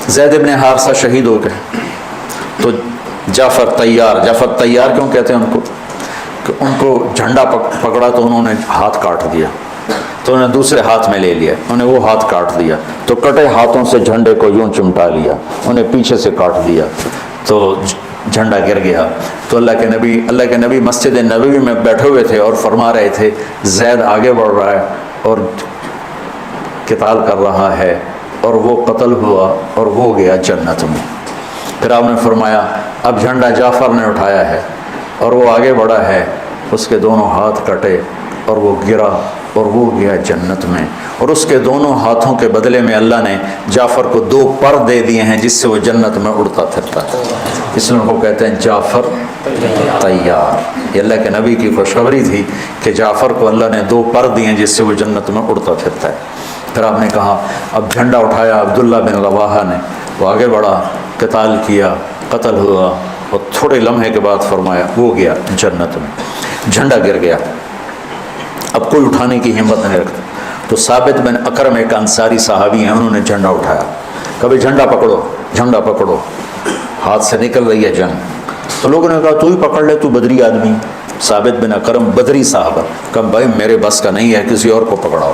زید بن حارثہ شہید ہو گئے تو جعفر تیار, جعفر تیار کیوں کہتے ہیں ان کو, کہ ان کو جھنڈا پکڑا تو انہوں نے ہاتھ کاٹ دیا, تو انہوں نے دوسرے ہاتھ میں لے لیا, انہیں وہ ہاتھ کاٹ دیا, تو کٹے ہاتھوں سے جھنڈے کو یوں چمٹا لیا, انہیں پیچھے سے کاٹ دیا تو جھنڈا گر گیا. تو اللہ کے نبی مسجد نبوی میں بیٹھے ہوئے تھے اور فرما رہے تھے زید آگے بڑھ رہا ہے اور قتال کر رہا ہے اور وہ قتل ہوا اور وہ گیا جنت میں. پھر آپ نے فرمایا اب جھنڈا جعفر نے اٹھایا ہے اور وہ آگے بڑھا ہے, اس کے دونوں ہاتھ کٹے اور وہ گرا اور وہ گیا جنت میں. اور اس کے دونوں ہاتھوں کے بدلے میں اللہ نے جعفر کو 2 پر دے دیے ہیں جس سے وہ جنت میں اڑتا پھرتا ہے. اس لیے ان کو کہتے ہیں جعفر تیار. یہ اللہ کے نبی کی خوشخبری تھی کہ جعفر کو اللہ نے 2 پر دیے جس سے وہ جنت میں اڑتا پھرتا ہے. پھر آپ نے کہا اب جھنڈا اٹھایا عبداللہ بن رواحہ نے, وہ آگے بڑھا, قتال کیا, قتل ہوا اور تھوڑے لمحے کے بعد فرمایا وہ گیا جنت میں. جھنڈا گر گیا, اب کوئی اٹھانے کی ہمت نہیں رکھتا. تو ثابت بن اکرم ایک انصاری صحابی ہیں, انہوں نے جھنڈا اٹھایا. کبھی جھنڈا پکڑو, جھنڈا پکڑو, ہاتھ سے نکل رہی ہے جنگ. تو لوگوں نے کہا تو ہی پکڑ لے, تو بدری آدمی. ثابت بن اکرم بدری صحابہ, کہا بھائی میرے بس کا نہیں ہے, کسی اور کو پکڑاؤ.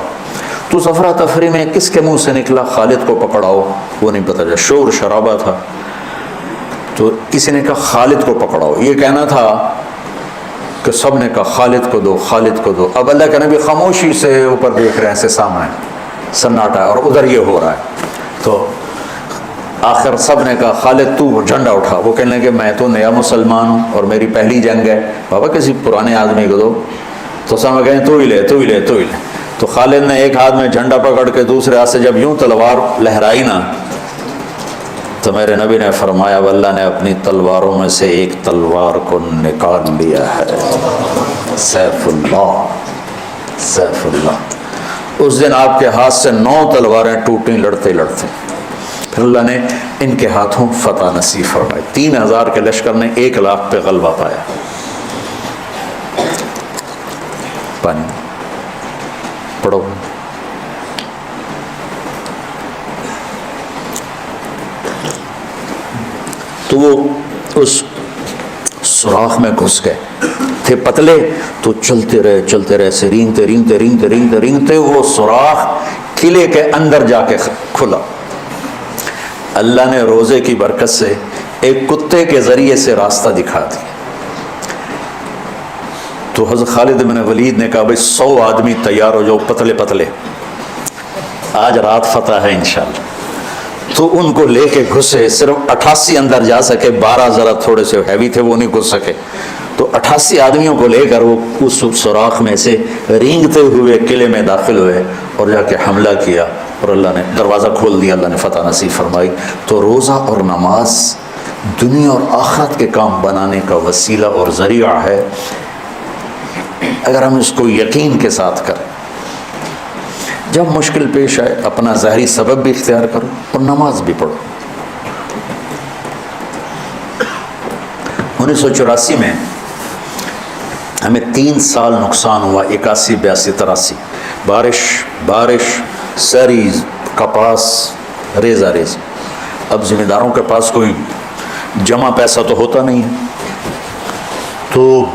تو سفرہ تفری میں کس کے منہ سے نکلا خالد کو پکڑاؤ, وہ نہیں پتہ چلا, شور شرابہ تھا. تو کسی نے کہا خالد کو پکڑاؤ. یہ کہنا تھا کہ سب نے کہا خالد کو دو, خالد کو دو. اب اللہ کے نبی خاموشی سے اوپر دیکھ رہے ہیں, سے سامنے سناٹا ہے اور ادھر یہ ہو رہا ہے. تو آخر سب نے کہا خالد تو جھنڈا اٹھا. وہ کہنے لگے میں تو نیا مسلمان ہوں اور میری پہلی جنگ ہے, بابا کسی پرانے آدمی کو دو. تو سب کہیں تو ہی لے, تو ہی لے, تو ہی لے. تو خالد نے ایک ہاتھ میں جھنڈا پکڑ کے دوسرے ہاتھ سے جب یوں تلوار لہرائی نا, تو میرے نبی نے فرمایا اللہ نے اپنی تلواروں میں سے ایک تلوار کو نکال لیا ہے. سیف اللہ, سیف اللہ. اس دن آپ کے ہاتھ سے 9 تلواریں ٹوٹیں لڑتے لڑتے. پھر اللہ نے ان کے ہاتھوں فتح نصیب فرمائی. 3000 کے لشکر نے 1 لاکھ پہ غلبہ پایا. پانی پڑھو. تو وہ اس سوراخ میں گھس گئے. تھے پتلے تو چلتے رہے سے رینگتے وہ سوراخ قلعے کے اندر جا کے کھلا. اللہ نے روزے کی برکت سے ایک کتے کے ذریعے سے راستہ دکھا دیا. تو حضرت خالد بن ولید نے کہا بھائی 100 آدمی تیار ہو جاؤ پتلے پتلے، آج رات فتح ہے انشاءاللہ. تو ان کو لے کے گھسے، صرف 88 اندر جا سکے، 12 ذرا تھوڑے سے ہیوی تھے وہ نہیں گھس سکے. تو 88 آدمیوں کو لے کر وہ اس سوراخ میں سے رینگتے ہوئے قلعے میں داخل ہوئے اور جا کے حملہ کیا اور اللہ نے دروازہ کھول دیا، اللہ نے فتح نصیب فرمائی. تو روزہ اور نماز دنیا اور آخرت کے کام بنانے کا وسیلہ اور ذریعہ ہے اگر ہم اس کو یقین کے ساتھ کریں. جب مشکل پیش آئے اپنا ظاہری سبب بھی اختیار کرو اور نماز بھی پڑھو. 1984 میں ہمیں 3 سال نقصان ہوا، 81 82 83. بارش سری کپاس ریزہ ریز. اب ذمہ داروں کے پاس کوئی جمع پیسہ تو ہوتا نہیں ہے، تو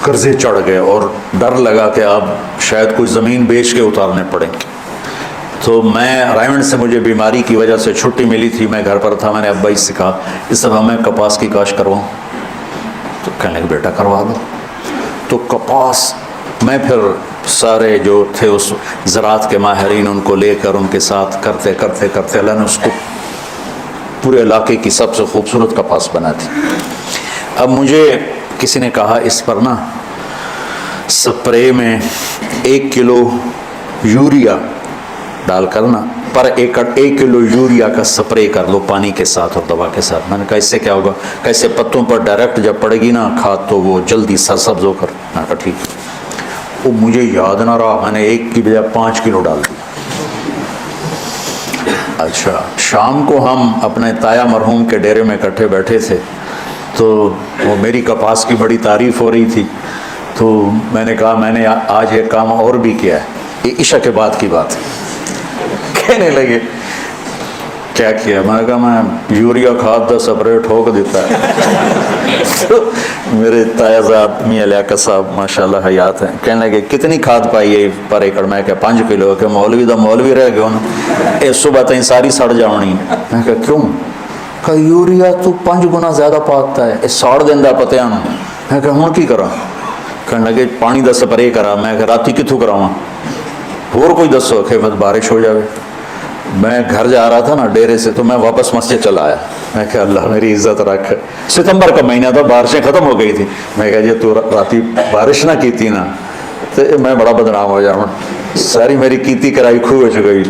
قرضے چڑھ گئے اور ڈر لگا کہ اب شاید کوئی زمین بیچ کے اتارنے پڑیں گے. تو میں رائمنڈ سے مجھے بیماری کی وجہ سے چھٹی ملی تھی، میں گھر پر تھا. میں نے ابا سے کہا اس دفعہ میں کپاس کی کاشت کرواؤں. تو کہنے لگے بیٹا کروا دو. تو کپاس میں پھر سارے جو تھے اس زراعت کے ماہرین ان کو لے کر ان کے ساتھ کرتے اللہ نے اس کو پورے علاقے کی سب سے خوبصورت کپاس بنا دی. اب مجھے کسی نے کہا اس پر نا سپرے میں 1 کلو یوریا ڈال کر نا پر ایکڑ 1 کلو یوریا کا سپرے کر لو پانی کے ساتھ اور دوا کے ساتھ. میں نے کہا اس سے کیا ہوگا؟ کیسے پتوں پر ڈائریکٹ جب پڑے گی نا کھاد تو وہ جلدی سرسبز ہو کر. میں نے کہا ٹھیک. وہ مجھے یاد نہ رہا، میں نے 1 کی بجائے 5 کلو ڈال دیا. اچھا شام کو ہم اپنے تایا مرحوم کے ڈیرے میں اکٹھے بیٹھے تھے تو وہ میری کپاس کی بڑی تعریف ہو رہی تھی. تو میں نے کہا میں نے آج ایک کام اور بھی کیا ہے، یہ عشاء کے بعد کی بات. کہنے لگے کیا کیا؟ میں نے کہا میں یوریا کھاد دا سپرے ٹھوک دیتا ہے. میرے تایا زاد میاں لیاقت صاحب ماشاءاللہ حیات ہیں، کہنے لگے کتنی کھاد پائی ہے پر ایکڑ؟ میں کہا 5 کلو. کہ مولوی دا مولوی رہ گیا نا، اے صبح تین ساری سڑ جاونی. میں کہا کیوں؟ کہ یوریا تو 5 گنا زیادہ پاکتا ہے، اے ساڑ دیندہ پتیاں نو. میں کہا ہوں کی کرا؟ کہنے لگے پانی دا سپرے کرا. میں کہا راتی کتوں کراواں؟ اور کوئی دسو کہ بس بارش ہو جاوے. میں گھر جا رہا تھا نا ڈیرے سے تو میں واپس مسجد چلا آیا. میں کہا اللہ میری عزت رکھ. ستمبر کا مہینہ تھا، بارشیں ختم ہو گئی تھی. میں کہا جی تو راتی بارش نہ کیتی نا تو میں بڑا بدنام ہو جاؤں. ساری میری کیتی کرائی کھو ہو گئی.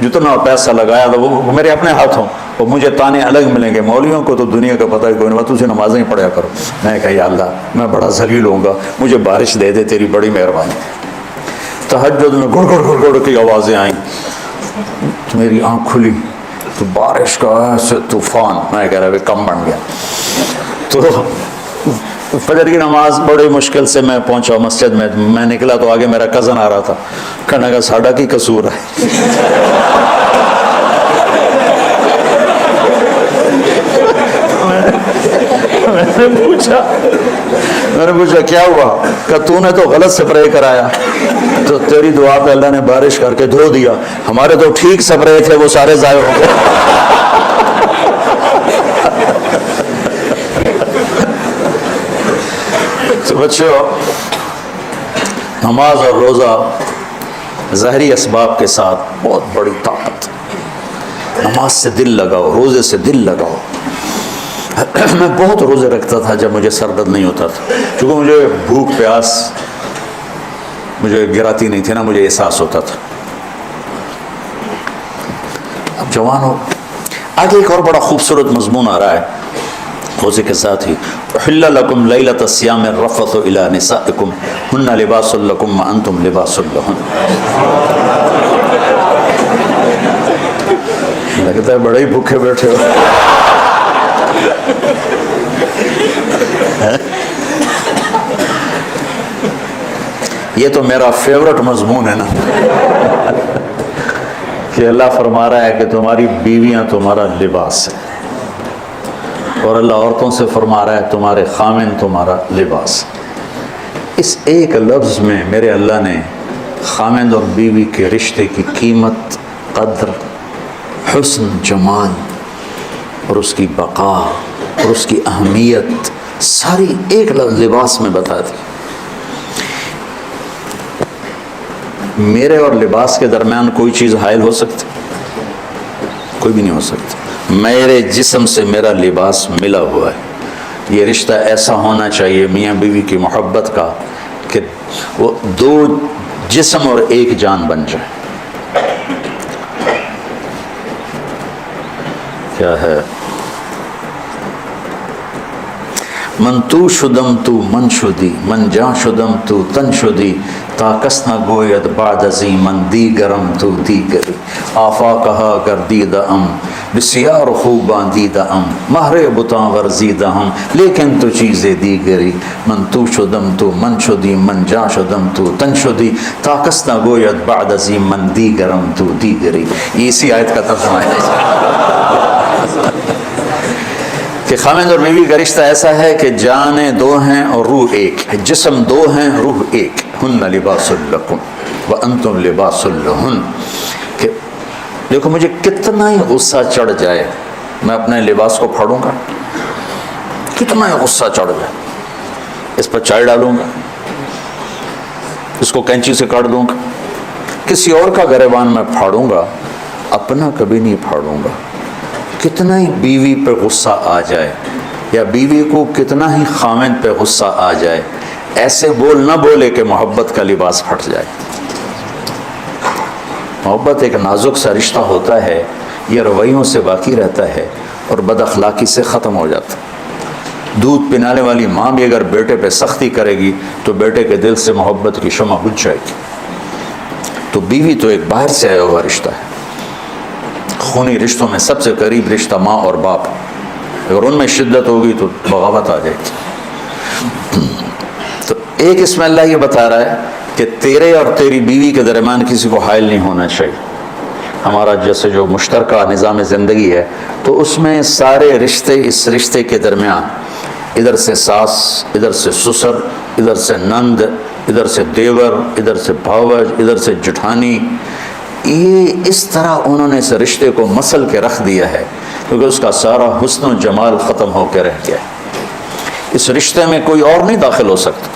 جتنا پیسہ لگایا تھا وہ میرے اپنے ہاتھوں، اور مجھے تانے الگ ملیں گے. مولویوں کو تو دنیا کا پتہ ہی کوئی نہیں، تو اسے نمازیں ہی پڑھا کرو. میں کہا یا اللہ میں بڑا ذلیل ہوں گا، مجھے بارش دے دے، تیری بڑی مہربانی. تہجد میں گڑ گڑ گڑ گڑ کی آوازیں آئیں. میری آنکھ کھلی تو بارش کا ایسے طوفان. میں کہہ رہا کم بن گیا. تو فجر کی نماز بڑی مشکل سے میں پہنچا مسجد میں. میں نکلا تو آگے میرا کزن آ رہا تھا. کہنے لگا ساڈا کی قصور ہے؟ میں نے پوچھا کیا ہوا؟ کہ تو نے تو غلط سپرے کرایا، تو تیری دعا پہ اللہ نے بارش کر کے دھو دیا. ہمارے تو ٹھیک سپرے تھے، وہ سارے ضائع ہو گئے. تو بچوں نماز اور روزہ ظاہری اسباب کے ساتھ بہت بڑی طاقت. نماز سے دل لگاؤ، روزے سے دل لگاؤ. میں بہت روزے رکھتا تھا جب مجھے سر درد نہیں ہوتا تھا، چونکہ مجھے بھوک پیاس مجھے گراتی نہیں تھی نا، مجھے احساس ہوتا تھا. اب جوان ہو. آگے ایک اور بڑا خوبصورت مضمون آ رہا ہے روزے کے ساتھ ہی. احل لکم لیلۃ الصیام الرفث الی نسائکم ہن لباس لکم وانتم لباس لہن. لگتا ہے بڑے ہی بھوکے بیٹھے ہو. یہ تو میرا فیورٹ مضمون ہے نا کہ اللہ فرما رہا ہے کہ تمہاری بیویاں تمہارا لباس ہے. اور اللہ عورتوں سے فرما رہا ہے تمہارے خامن تمہارا لباس۔ اس ایک لفظ میں میرے اللہ نے خامن اور بیوی کے رشتے کی قیمت، قدر، حسن، جمال اور اس کی بقا اور اس کی اہمیت ساری ایک لفظ لباس میں بتا دی۔ میرے اور لباس کے درمیان کوئی چیز حائل ہو سکتی؟ کوئی بھی نہیں ہو سکتی۔ میرے جسم سے میرا لباس ملا ہوا ہے۔ یہ رشتہ ایسا ہونا چاہیے میاں بیوی کی محبت کا کہ وہ دو جسم اور ایک جان بن جائے۔ کیا ہے؟ من تو شدم تو من شدی، من جا شدم تو تن شدی، تا کس نہ گوید بعد ازی من دیگرم تو دیگری، آفاقہا گردیدہ ام بسیار خوباں دیدہ ام، مہر بتاں ورزیدہ ہم لیکن تو چیزیں دیگری، من تو شدم تو من شدی، من جا شدم تو تن شدی، تا کس نہ گوید بعد ازی من دیگرم تو دیگری۔ یہ اسی آیت کا ترجمہ ہے کہ خامن اور بیوی کا رشتہ ایسا ہے کہ جانیں دو ہیں اور روح ایک ہے، جسم دو ہیں روح ایک، ہن لباس لکم وانتم لباس لہن۔ کہ دیکھو مجھے کتنا ہی غصہ چڑھ جائے میں اپنے لباس کو پھاڑوں گا، کتنا ہی غصہ چڑھ جائے اس پر چائے ڈالوں گا، اس کو کینچی سے کاٹ دوں گا، کسی اور کا گریبان میں پھاڑوں گا، اپنا کبھی نہیں پھاڑوں گا۔ کتنا ہی بیوی پہ غصہ آ جائے یا بیوی کو کتنا ہی خامن پہ غصہ آ جائے، ایسے بول نہ بولے کہ محبت کا لباس پھٹ جائے۔ محبت ایک نازک سا رشتہ ہوتا ہے، یہ رویوں سے باقی رہتا ہے اور بد اخلاقی سے ختم ہو جاتا ہے۔ دودھ پلانے والی ماں بھی اگر بیٹے پہ سختی کرے گی تو بیٹے کے دل سے محبت کی شمع بجھ جائے گی۔ تو بیوی تو ایک باہر سے آیا ہوا رشتہ ہے۔ خونی رشتوں میں سب سے قریب رشتہ ماں اور باپ، اگر ان میں شدت ہوگی تو بغاوت آ جائے گی۔ تو ایک اس میں اللہ یہ بتا رہا ہے کہ تیرے اور تیری بیوی کے درمیان کسی کو حائل نہیں ہونا چاہیے۔ ہمارا جیسے جو مشترکہ نظام زندگی ہے تو اس میں سارے رشتے اس رشتے کے درمیان، ادھر سے ساس، ادھر سے سسر، ادھر سے نند، ادھر سے دیور، ادھر سے بھاوج، ادھر سے جٹھانی، یہ اس طرح انہوں نے اس رشتے کو مسل کے رکھ دیا ہے کیونکہ اس کا سارا حسن و جمال ختم ہو کے رہ گیا ہے۔ اس رشتے میں کوئی اور نہیں داخل ہو سکتا۔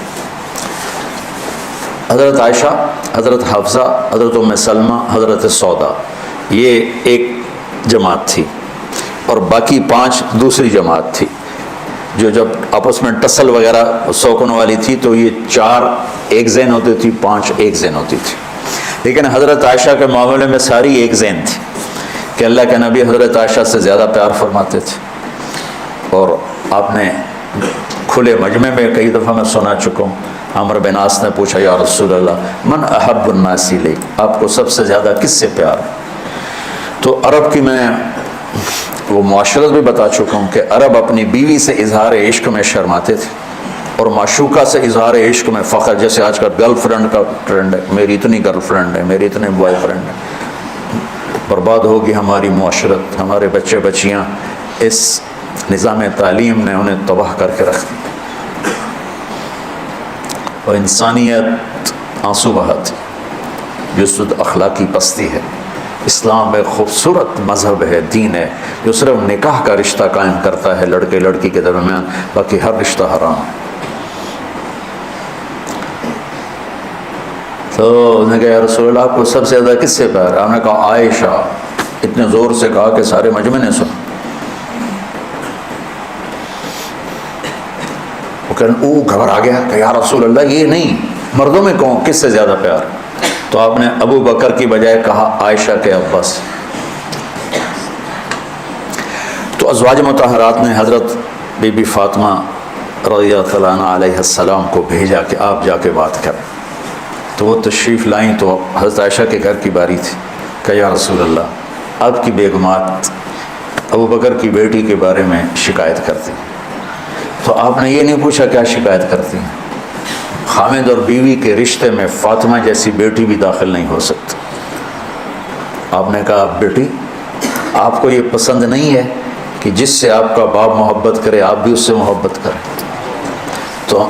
حضرت عائشہ، حضرت حفصہ، حضرت ام سلمہ، حضرت سودا، یہ ایک جماعت تھی اور باقی 5 دوسری جماعت تھی، جو جب آپس میں ٹسل وغیرہ سوکن والی تھی تو یہ 4 ایک ذہن ہوتی تھی، 5 ایک ذہن ہوتی تھی۔ لیکن حضرت عائشہ کے معاملے میں ساری ایک ذہن تھی کہ اللہ کے نبی حضرت عائشہ سے زیادہ پیار فرماتے تھے، اور آپ نے کھلے مجمع میں کئی دفعہ میں سنا چکا ہوں، عمرو بن عاص نے پوچھا یا رسول اللہ من احب الناس الیک، آپ کو سب سے زیادہ کس سے پیار ہے؟ تو عرب کی میں وہ معاشرت بھی بتا چکا ہوں کہ عرب اپنی بیوی سے اظہار عشق میں شرماتے تھے اور معشوقہ سے اظہار عشق میں فخر، جیسے آج کل گرل فرینڈ کا ٹرینڈ ہے، میری اتنی گرل فرینڈ ہے، میری اتنے بوائے فرینڈ ہے۔ برباد ہوگی ہماری معاشرت، ہمارے بچے بچیاں، اس نظام تعلیم نے انہیں تباہ کر کے رکھ دیا اور انسانیت آنسو بہاتی، جو سود اخلاقی پستی ہے۔ اسلام ایک خوبصورت مذہب ہے، دین ہے، جو صرف نکاح کا رشتہ قائم کرتا ہے لڑکے لڑکی کے درمیان، باقی ہر رشتہ حرام ہے۔ تو انہوں نے کہا یا رسول اللہ آپ کو سب سے زیادہ کس سے پیار ہے؟ آپ نے کہا عائشہ، اتنے زور سے کہا کہ سارے مجمع نے سنا۔ وہ گھبرا گیا کہ یا رسول اللہ یہ نہیں، مردوں میں کون کس سے زیادہ پیار؟ تو آپ نے ابو بکر کی بجائے کہا عائشہ کے عباس۔ تو ازواج مطہرات نے حضرت بی بی فاطمہ رضی اللہ عنہ علیہ السلام کو بھیجا کہ آپ جا کے بات کریں۔ تو وہ تشریف لائیں تو حضرت عائشہ کے گھر کی باری تھی کہ یا رسول اللہ آپ کی بیگمات ابو بکر کی بیٹی کے بارے میں شکایت کرتی۔ تو آپ نے یہ نہیں پوچھا کیا شکایت کرتی ہیں؟ خامد اور بیوی کے رشتے میں فاطمہ جیسی بیٹی بھی داخل نہیں ہو سکتی۔ آپ نے کہا بیٹی آپ کو یہ پسند نہیں ہے کہ جس سے آپ کا باپ محبت کرے آپ بھی اس سے محبت کریں. تو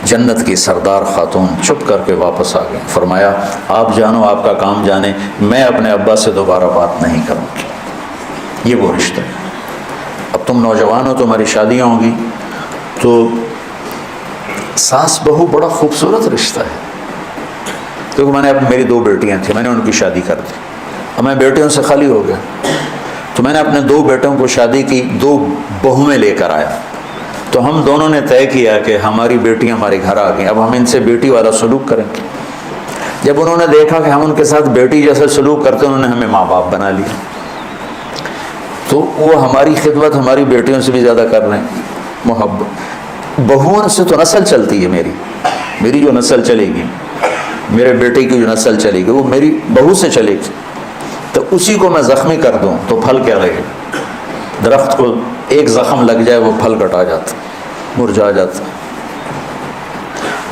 جنت کی سردار خاتون چپ کر کے واپس آ گئی. فرمایا آپ جانو آپ کا کام جانے، میں اپنے ابا سے دوبارہ بات نہیں کروں گی. یہ وہ رشتہ ہے. اب تم نوجوان ہو، تمہاری شادیاں ہوں گی، تو ساس بہو بڑا خوبصورت رشتہ ہے. کیونکہ میں نے میری 2 بیٹیاں تھیں، میں نے ان کی شادی کر دی. اب میں بیٹیوں سے خالی ہو گیا، تو میں نے اپنے 2 بیٹوں کو شادی کی، 2 بہویں لے کر آیا. تو ہم دونوں نے طے کیا کہ ہماری بیٹیاں ہمارے گھر آ گئیں، اب ہم ان سے بیٹی والا سلوک کریں گے. جب انہوں نے دیکھا کہ ہم ان کے ساتھ بیٹی جیسا سلوک کرتے ہیں، انہوں نے ہمیں ماں باپ بنا لیا. تو وہ ہماری خدمت ہماری بیٹیوں سے بھی زیادہ کر رہے ہیں. محبت بہوؤں سے تو نسل چلتی ہے، میری جو نسل چلے گی، میرے بیٹے کی جو نسل چلے گی، وہ میری بہو سے چلے گی. تو اسی کو میں زخمی کر دوں تو پھل کیا رہے گا؟ درخت کو ایک زخم لگ جائے وہ پھل کٹا جاتا، مرجھا جاتا.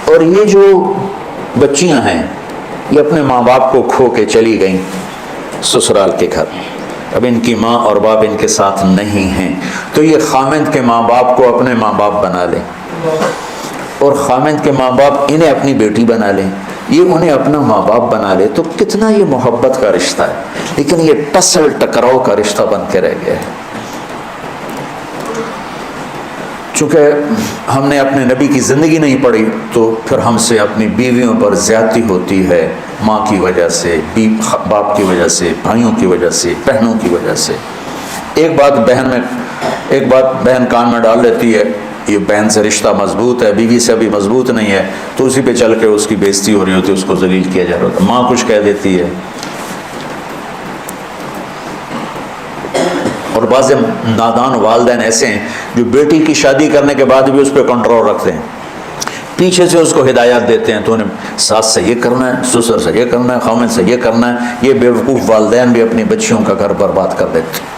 اور یہ جو بچیاں ہیں یہ اپنے ماں باپ کو کھو کے چلی گئیں سسرال کے گھر. اب ان کی ماں اور باپ ان کے ساتھ نہیں ہیں، تو یہ خامند کے ماں باپ کو اپنے ماں باپ بنا لیں، اور خامند کے ماں باپ انہیں اپنی بیٹی بنا لیں، یہ انہیں اپنا ماں باپ بنا لے. تو کتنا یہ محبت کا رشتہ ہے. لیکن یہ ٹسل ٹکراؤ کا رشتہ بن کے رہ گیا ہے. چونکہ ہم نے اپنے نبی کی زندگی نہیں پڑھی، تو پھر ہم سے اپنی بیویوں پر زیادتی ہوتی ہے، ماں کی وجہ سے، باپ کی وجہ سے، بھائیوں کی وجہ سے، بہنوں کی وجہ سے. ایک بات بہن کان میں ڈال لیتی ہے، یہ بہن سے رشتہ مضبوط ہے، بیوی سے ابھی مضبوط نہیں ہے، تو اسی پہ چل کے اس کی بےزتی ہو رہی ہوتی ہے، اس کو ذلیل کیا جا رہا ہوتا ہے. ماں کچھ کہہ دیتی ہے. اور بعض نادان والدین ایسے ہیں جو بیٹی کی شادی کرنے کے بعد بھی اس پہ کنٹرول رکھتے ہیں، پیچھے سے اس کو ہدایات دیتے ہیں، تو انہیں ساس سے یہ کرنا ہے، سسر سے یہ کرنا ہے، خامن سے یہ کرنا ہے. یہ بیوقوف والدین بھی اپنی بچیوں کا گھر برباد کر دیتے ہیں.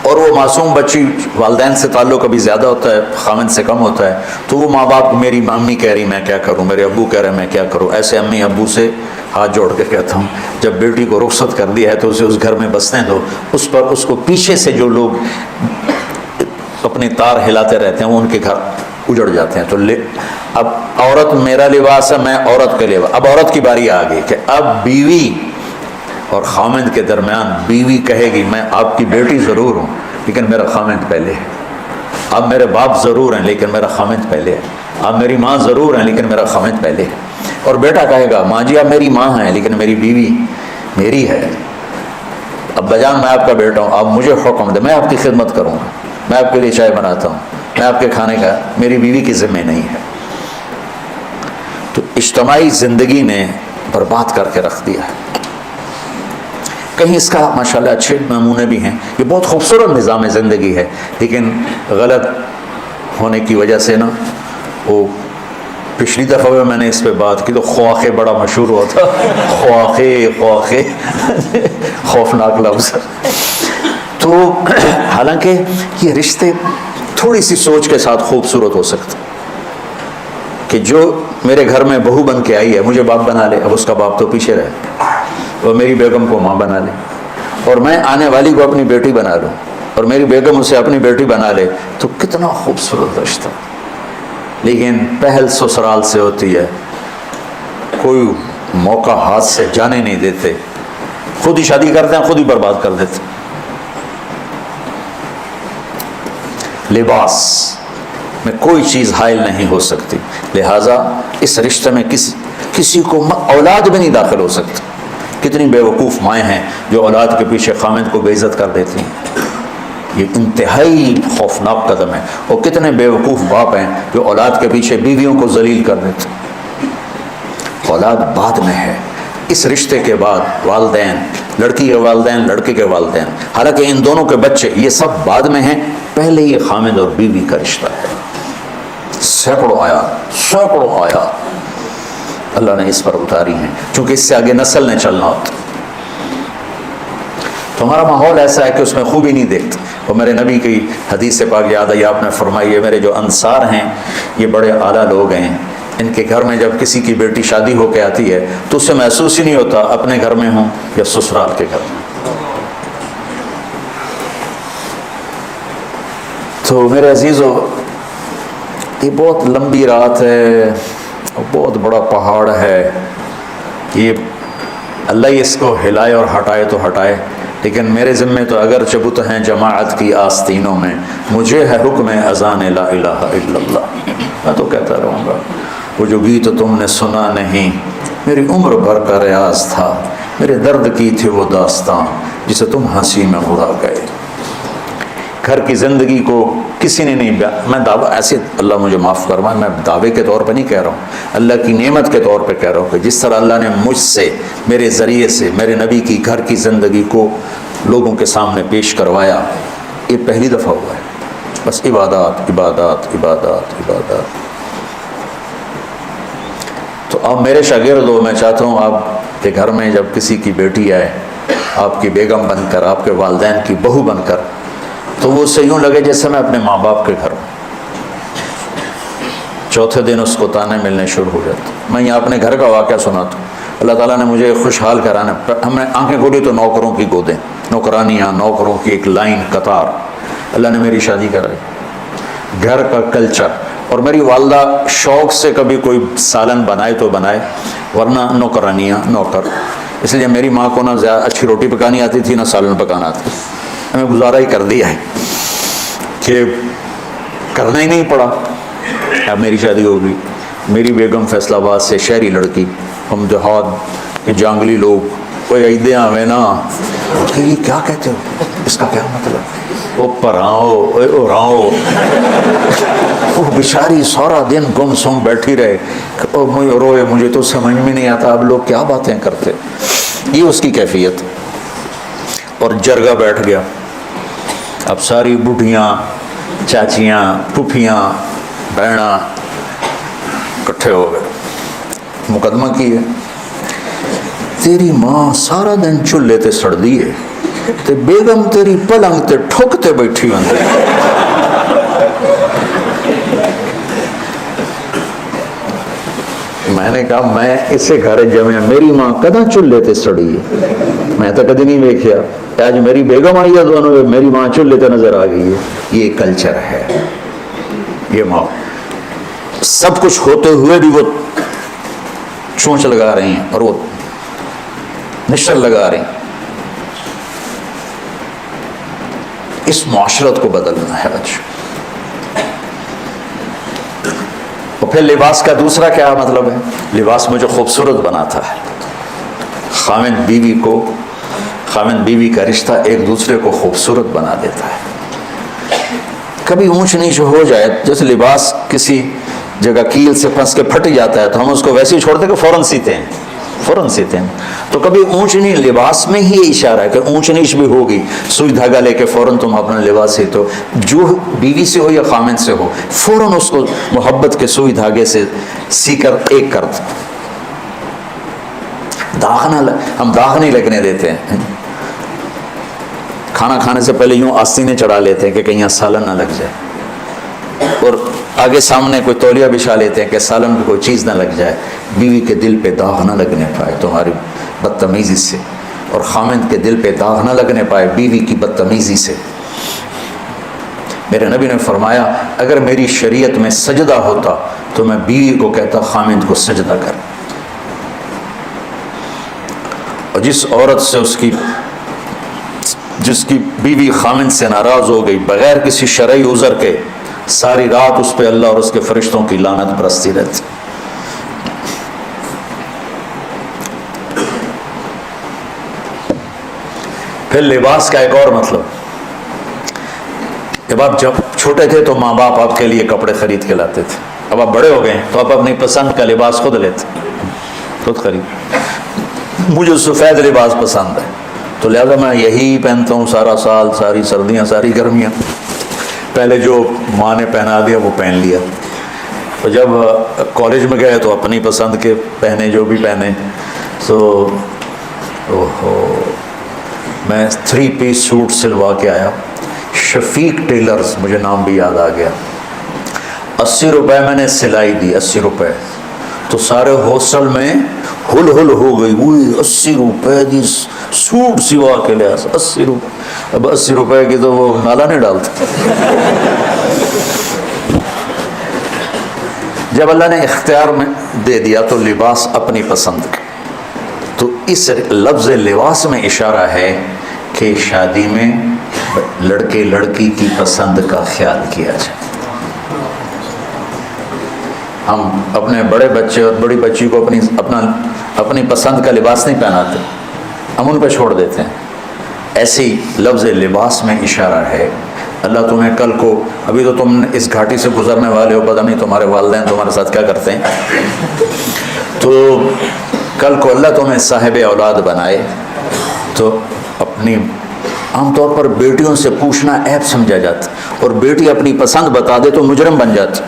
اور وہ معصوم بچی والدین سے تعلق ابھی زیادہ ہوتا ہے، خامن سے کم ہوتا ہے، تو وہ ماں باپ، میری امی کہہ رہی میں کیا کروں، میرے ابو کہہ رہے میں کیا کروں. ایسے امی ابو سے ہاتھ جوڑ کے کہتا ہوں، جب بیٹی کو رخصت کر دیا ہے تو اسے اس گھر میں بسنے دو. اس کو پیچھے سے جو لوگ اپنی تار ہلاتے رہتے ہیں وہ ان کے گھر اجڑ جاتے ہیں. تو اب عورت میرا لباس ہے، میں عورت کا لباس. اب عورت کی باری آ گئی کہ اب بیوی اور خامند کے درمیان بیوی کہے گی میں آپ کی بیٹی ضرور ہوں لیکن میرا خامند پہلے ہے. آپ میرے باپ ضرور ہیں لیکن میرا خامند پہلے ہے. آپ میری ماں ضرور ہیں لیکن میرا خامند پہلے ہے. اور بیٹا کہے گا ماں جی آپ میری ماں ہیں لیکن میری بیوی میری ہے. ابا جان میں آپ کا بیٹا ہوں، آپ مجھے حکم دیں، میں آپ کی خدمت کروں گا، میں آپ کے لیے چائے بناتا ہوں، میں آپ کے کھانے کا، میری بیوی کی ذمہ نہیں ہے. تو اجتماعی زندگی نے برباد کر کے رکھ دیا ہے. کہیں اس کا ماشاءاللہ اچھے نمونے بھی ہیں. یہ بہت خوبصورت نظام زندگی ہے، لیکن غلط ہونے کی وجہ سے نا، وہ پچھلی دفعہ میں نے اس پہ بات کی تو خواخے بڑا مشہور ہوا تھا. خواخے خوفناک لفظ. تو حالانکہ یہ رشتے تھوڑی سی سوچ کے ساتھ خوبصورت ہو سکتے کہ جو میرے گھر میں بہو بن کے آئی ہے مجھے باپ بنا لے، اب اس کا باپ تو پیچھے رہے، اور میری بیگم کو ماں بنا لے، اور میں آنے والی کو اپنی بیٹی بنا لوں، اور میری بیگم اسے اپنی بیٹی بنا لے. تو کتنا خوبصورت رشتہ. لیکن پہل سسرال سے ہوتی ہے، کوئی موقع ہاتھ سے جانے نہیں دیتے، خود ہی شادی کرتے ہیں، خود ہی برباد کر دیتے. لباس میں کوئی چیز حائل نہیں ہو سکتی، لہٰذا اس رشتے میں کسی کو اولاد بھی نہیں داخل ہو سکتی. کتنی بے وقوف مائیں ہیں جو اولاد کے پیچھے خامند کو بے عزت کر دیتی ہیں. یہ انتہائی خوفناک قدم ہے. اور کتنے بے وقوف باپ ہیں جو اولاد کے پیچھے بیویوں کو ذلیل کر دیتے ہیں. اولاد بعد میں ہے. اس رشتے کے بعد والدین، لڑکی کے والدین، لڑکے کے والدین، حالانکہ ان دونوں کے بچے یہ سب بعد میں ہیں. پہلے یہ خامند اور بیوی کا رشتہ ہے. سینکڑوں آیات اللہ نے اس پر اتاری ہیں، چونکہ اس سے آگے نسل نے چلنا ہوتا. تو ہمارا ماحول ایسا ہے کہ اس میں خوبی نہیں دیکھتے. اور میرے نبی کی حدیث سے پاک یاد آئی، آپ نے فرمائی ہے میرے جو انصار ہیں یہ بڑے اعلیٰ لوگ ہیں، ان کے گھر میں جب کسی کی بیٹی شادی ہو کے آتی ہے تو اسے محسوس ہی نہیں ہوتا اپنے گھر میں ہوں یا سسرال کے گھر میں. تو میرے عزیزو، یہ بہت لمبی رات ہے، بہت بڑا پہاڑ ہے، یہ اللہ ہی اس کو ہلائے اور ہٹائے تو ہٹائے، لیکن میرے ذمے تو اگر چبت ہیں جماعت کی آستینوں میں، مجھے ہے حکم اذان لا الہ الا اللہ، میں تو کہتا رہوں گا۔ وہ جو گیت تم نے سنا نہیں، میری عمر بھر کا ریاض تھا، میرے درد کی تھی وہ داستان جسے تم ہنسی میں اڑا گئے۔ گھر کی زندگی کو کسی نے نہیں میں دعویٰ ایسے، اللہ مجھے معاف فرمائے، میں دعوے کے طور پہ نہیں کہہ رہا ہوں، اللہ کی نعمت کے طور پہ کہہ رہا ہوں کہ جس طرح اللہ نے مجھ سے، میرے ذریعے سے، میرے نبی کی گھر کی زندگی کو لوگوں کے سامنے پیش کروایا، یہ پہلی دفعہ ہوا ہے۔ بس عبادات عبادات عبادات عبادات۔ تو اب میرے شاگرد ہو، میں چاہتا ہوں آپ کے گھر میں جب کسی کی بیٹی آئے، آپ کی بیگم بن کر، آپ کے والدین کی بہو بن کر، تو وہ اسے یوں لگے جیسے میں اپنے ماں باپ کے گھر ہوں۔ چوتھے دن اس کو تانے ملنے شروع ہو جاتے۔ میں یہاں اپنے گھر کا واقعہ سناتا ہوں۔ اللہ تعالیٰ نے مجھے خوشحال کرانا، ہم نے آنکھیں کھولی تو نوکروں کی گودیں، نوکرانیاں، نوکروں کی ایک لائن، قطار۔ اللہ نے میری شادی کرائی، گھر کا کلچر، اور میری والدہ شوق سے کبھی کوئی سالن بنائے تو بنائے، ورنہ نوکرانیاں، نوکر۔ اس لیے میری ماں کو نہ زیادہ اچھی روٹی پکانی آتی تھی، نہ سالن پکانا آتی، ہمیں گزارا ہی کر دیا ہے کہ کرنا ہی نہیں پڑا۔ اب میری شادی ہو گئی، میری بیگم فیصل آباد سے، شہری لڑکی، ہم دیہات کے جانگلی لوگ، کوئی عیدیں آویں نا، کہ یہ کیا کہتے ہو، اس کا کیا مطلب، وہ پراؤ راؤ، وہ بیچاری سارا دن گم سم بیٹھی رہے، روئے، مجھے تو سمجھ میں نہیں آتا اب لوگ کیا باتیں کرتے۔ یہ اس کی کیفیت، اور جرگہ بیٹھ گیا۔ اب ساری بڈھیاں، چاچیاں، پھوپھیاں، بہنا اکٹھے ہو گئے، مقدمہ کی ہے، تیری ماں سارا دن چولہے تے سڑ دیے تے بیگم تیری پلنگ تے ٹھوکتے بیٹھی ہوندی۔ میں نے کہا میں اسے گھر جمع، میری ماں کداں چولہے تے سڑی ہے، میں تو کدی نہیں ویکھیا، آج میری بیگم آئی ہے دونوں، میری ماں چولہے تے نظر آ گئی ہے۔ یہ کلچر ہے، یہ ماں سب کچھ ہوتے ہوئے بھی وہ چونچ لگا رہی ہیں اور وہ نشل لگا رہی ہیں۔ اس معاشرت کو بدلنا ہے آج۔ اور پھر لباس کا دوسرا کیا مطلب ہے؟ لباس مجھے خوبصورت بناتا ہے۔ خاوند بیوی کا رشتہ ایک دوسرے کو خوبصورت بنا دیتا ہے۔ کبھی اونچ نیچ ہو جائے، جیسے لباس کسی جگہ کیل سے پھنس کے پھٹ جاتا ہے تو ہم اس کو ویسے ہی چھوڑتے کہ فوراً سیتے ہیں، تو کبھی اونچ نیچ لباس میں ہی اشارہ ہے کہ اونچ نیچ بھی ہوگی، سوئی دھاگا لے کے فوراً تم اپنا لباس سیتے ہو، جو بیوی سے ہو یا خامن سے ہو، فوراً اس کو محبت کے سوئی دھاگے سے سی کر ایک کر دیں۔ ہم داغ نہیں لگنے دیتے ہیں، کھانا کھانے سے پہلے یوں آستینے چڑھا لیتے ہیں کہ کہیں سالن نہ لگ جائے، اور آگے سامنے کوئی تولیہ بچھا لیتے ہیں کہ سالن میں کوئی چیز نہ لگ جائے، بیوی کے دل پہ داغ نہ لگنے پائے تمہاری بدتمیزی سے، اور خامند کے دل پہ داغ نہ لگنے پائے بیوی کی بدتمیزی سے۔ میرے نبی نے فرمایا اگر میری شریعت میں سجدہ ہوتا تو میں بیوی کو کہتا خامند کو سجدہ کر، اور جس عورت سے جس کی بیوی خامند سے ناراض ہو گئی بغیر کسی شرعی عذر کے، ساری رات اس پہ اللہ اور اس کے فرشتوں کی لعنت برستی رہتی۔ پھر لباس کا ایک اور مطلب، جب آپ چھوٹے تھے تو ماں باپ آپ کے لیے کپڑے خرید کے لاتے تھے، اب آپ بڑے ہو گئے تو آپ اپنی پسند کا لباس خود لیتے، خود خرید۔ مجھے سفید لباس پسند ہے تو لہذا میں یہی پہنتا ہوں سارا سال، ساری سردیاں، ساری گرمیاں، پہلے جو ماں نے پہنا دیا وہ پہن لیا، تو جب کالج میں گئے تو اپنی پسند کے پہنے، جو بھی پہنے۔ تو میں 3 پیس سوٹ سلوا کے آیا، شفیق ٹیلرز، مجھے نام بھی یاد آ گیا، 80 روپے میں نے سلائی دی، 80 روپے، تو سارے ہاسٹل میں ہل ہل ہو گئی، وہی 80 روپے کی سوٹ سوا کے لیا، 80 روپے، اب 80 روپے کی تو وہ نالا نہیں ڈالتے۔ جب اللہ نے اختیار میں دے دیا تو لباس اپنی پسند کا، تو اس لفظ لباس میں اشارہ ہے کہ شادی میں لڑکے لڑکی کی پسند کا خیال کیا جائے۔ ہم اپنے بڑے بچے اور بڑی بچی کو اپنی پسند کا لباس نہیں پہناتے، ہم ان پہ چھوڑ دیتے ہیں۔ ایسی لفظ لباس میں اشارہ ہے اللہ تمہیں کل کو، ابھی تو تم اس گھاٹی سے گزرنے والے ہو، پتہ نہیں تمہارے والدین تمہارے ساتھ کیا کرتے ہیں، تو کل کو اللہ تمہیں صاحب اولاد بنائے تو اپنی، عام طور پر بیٹیوں سے پوچھنا عیب سمجھا جاتا، اور بیٹی اپنی پسند بتا دے تو مجرم بن جاتی۔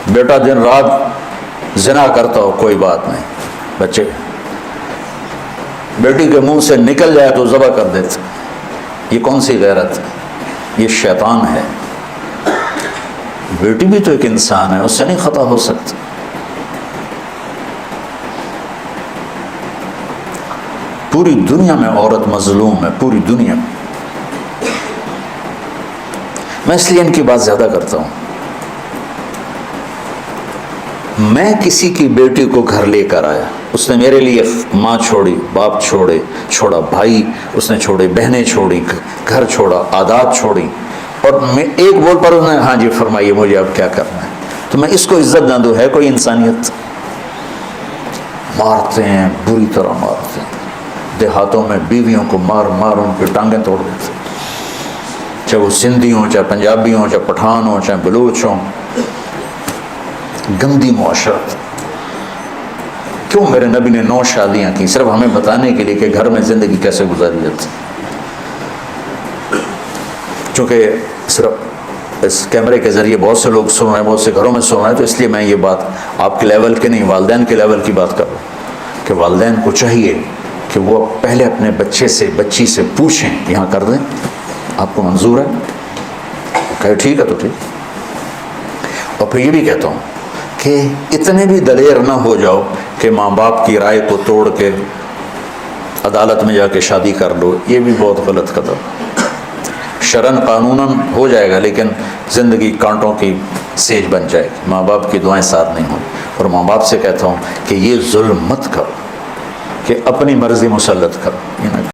بیٹا دن رات زنا کرتا ہو کوئی بات نہیں، بچے بیٹی کے منہ سے نکل جائے تو ذبح کر دیتے، یہ کون سی غیرت؟ یہ شیطان ہے۔ بیٹی بھی تو ایک انسان ہے، اس سے نہیں خطا ہو سکتا۔ پوری دنیا میں عورت مظلوم ہے، پوری دنیا میں۔ میں اس لیے ان کی بات زیادہ کرتا ہوں۔ میں کسی کی بیٹی کو گھر لے کر آیا، اس نے میرے لیے ماں چھوڑی، باپ چھوڑا، بھائی اس نے چھوڑے، بہنیں چھوڑی، گھر چھوڑا، عادات چھوڑی، اور میں ایک بول پر انہوں نے ہاں جی فرمائیے مجھے اب کیا کرنا ہے، تو میں اس کو عزت نہ دوں؟ ہے کوئی انسانیت؟ مارتے ہیں، بری طرح مارتے ہیں، دیہاتوں میں بیویوں کو مار مار ان کی ٹانگیں توڑ دیتے، چاہے وہ سندھی ہوں، چاہے پنجابی ہوں، چاہے پٹھان ہوں، چاہے بلوچ ہوں۔ گندی معاشرت۔ کیوں میرے نبی نے 9 شادیاں کی؟ صرف ہمیں بتانے کے لیے کہ گھر میں زندگی کیسے گزاری جاتی۔ چونکہ صرف اس کیمرے کے ذریعے بہت سے لوگ سن رہے ہیں، بہت سے گھروں میں سن رہے ہیں، تو اس لیے میں یہ بات آپ کے لیول کے نہیں، والدین کے لیول کی بات کر رہا ہوں کہ والدین کو چاہیے کہ وہ پہلے اپنے بچے سے، بچی سے پوچھیں، یہاں کر دیں، آپ کو منظور ہے؟ کہے ٹھیک ہے تو ٹھیک۔ اور پھر یہ بھی کہتا ہوں کہ اتنے بھی دلیر نہ ہو جاؤ کہ ماں باپ کی رائے کو توڑ کے عدالت میں جا کے شادی کر لو، یہ بھی بہت غلط قدم۔ شرعاً قانوناً ہو جائے گا لیکن زندگی کانٹوں کی سیج بن جائے گی، ماں باپ کی دعائیں ساتھ نہیں ہوں۔ اور ماں باپ سے کہتا ہوں کہ یہ ظلم مت کرو کہ اپنی مرضی مسلط کرو۔